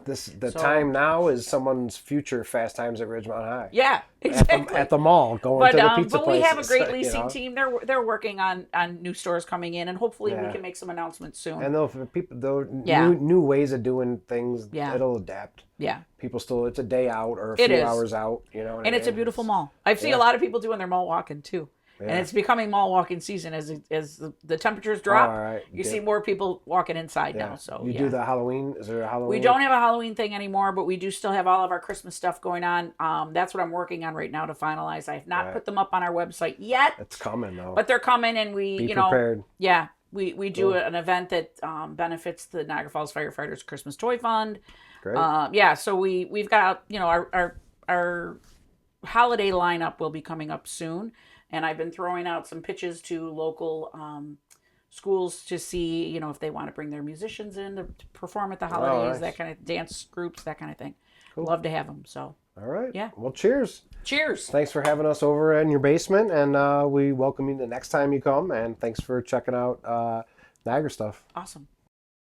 Speaker 3: Time now is someone's future Fast Times at Ridgemont High.
Speaker 1: Yeah, exactly.
Speaker 3: At the mall, going to the pizza
Speaker 1: but
Speaker 3: places.
Speaker 1: We have a great leasing team. They're working on new stores coming in, and hopefully we can make some announcements soon.
Speaker 3: And new ways of doing things, it'll adapt.
Speaker 1: Yeah.
Speaker 3: People still, it's a day out or a few hours out,
Speaker 1: And it's a beautiful mall. I've seen a lot of people doing their mall walking too. Yeah. And it's becoming mall walking season as the temperatures drop. You see more people walking inside now. So
Speaker 3: you do the Halloween? Is there a Halloween?
Speaker 1: We don't have a Halloween thing anymore, but we do still have all of our Christmas stuff going on. That's what I'm working on right now to finalize. I have not put them up on our website yet.
Speaker 3: It's coming though.
Speaker 1: But they're coming, and
Speaker 3: be prepared.
Speaker 1: Yeah, we do an event that benefits the Niagara Falls Firefighters Christmas Toy Fund.
Speaker 3: Great.
Speaker 1: So we've got our holiday lineup will be coming up soon. And I've been throwing out some pitches to local schools to see, if they want to bring their musicians in to perform at the holidays, that kind of dance groups, that kind of thing. Cool. Love to have them. So.
Speaker 3: All right.
Speaker 1: Yeah.
Speaker 3: Well, cheers.
Speaker 1: Cheers.
Speaker 3: Thanks for having us over in your basement, and we welcome you the next time you come. And thanks for checking out NiagaraStuff.
Speaker 1: Awesome.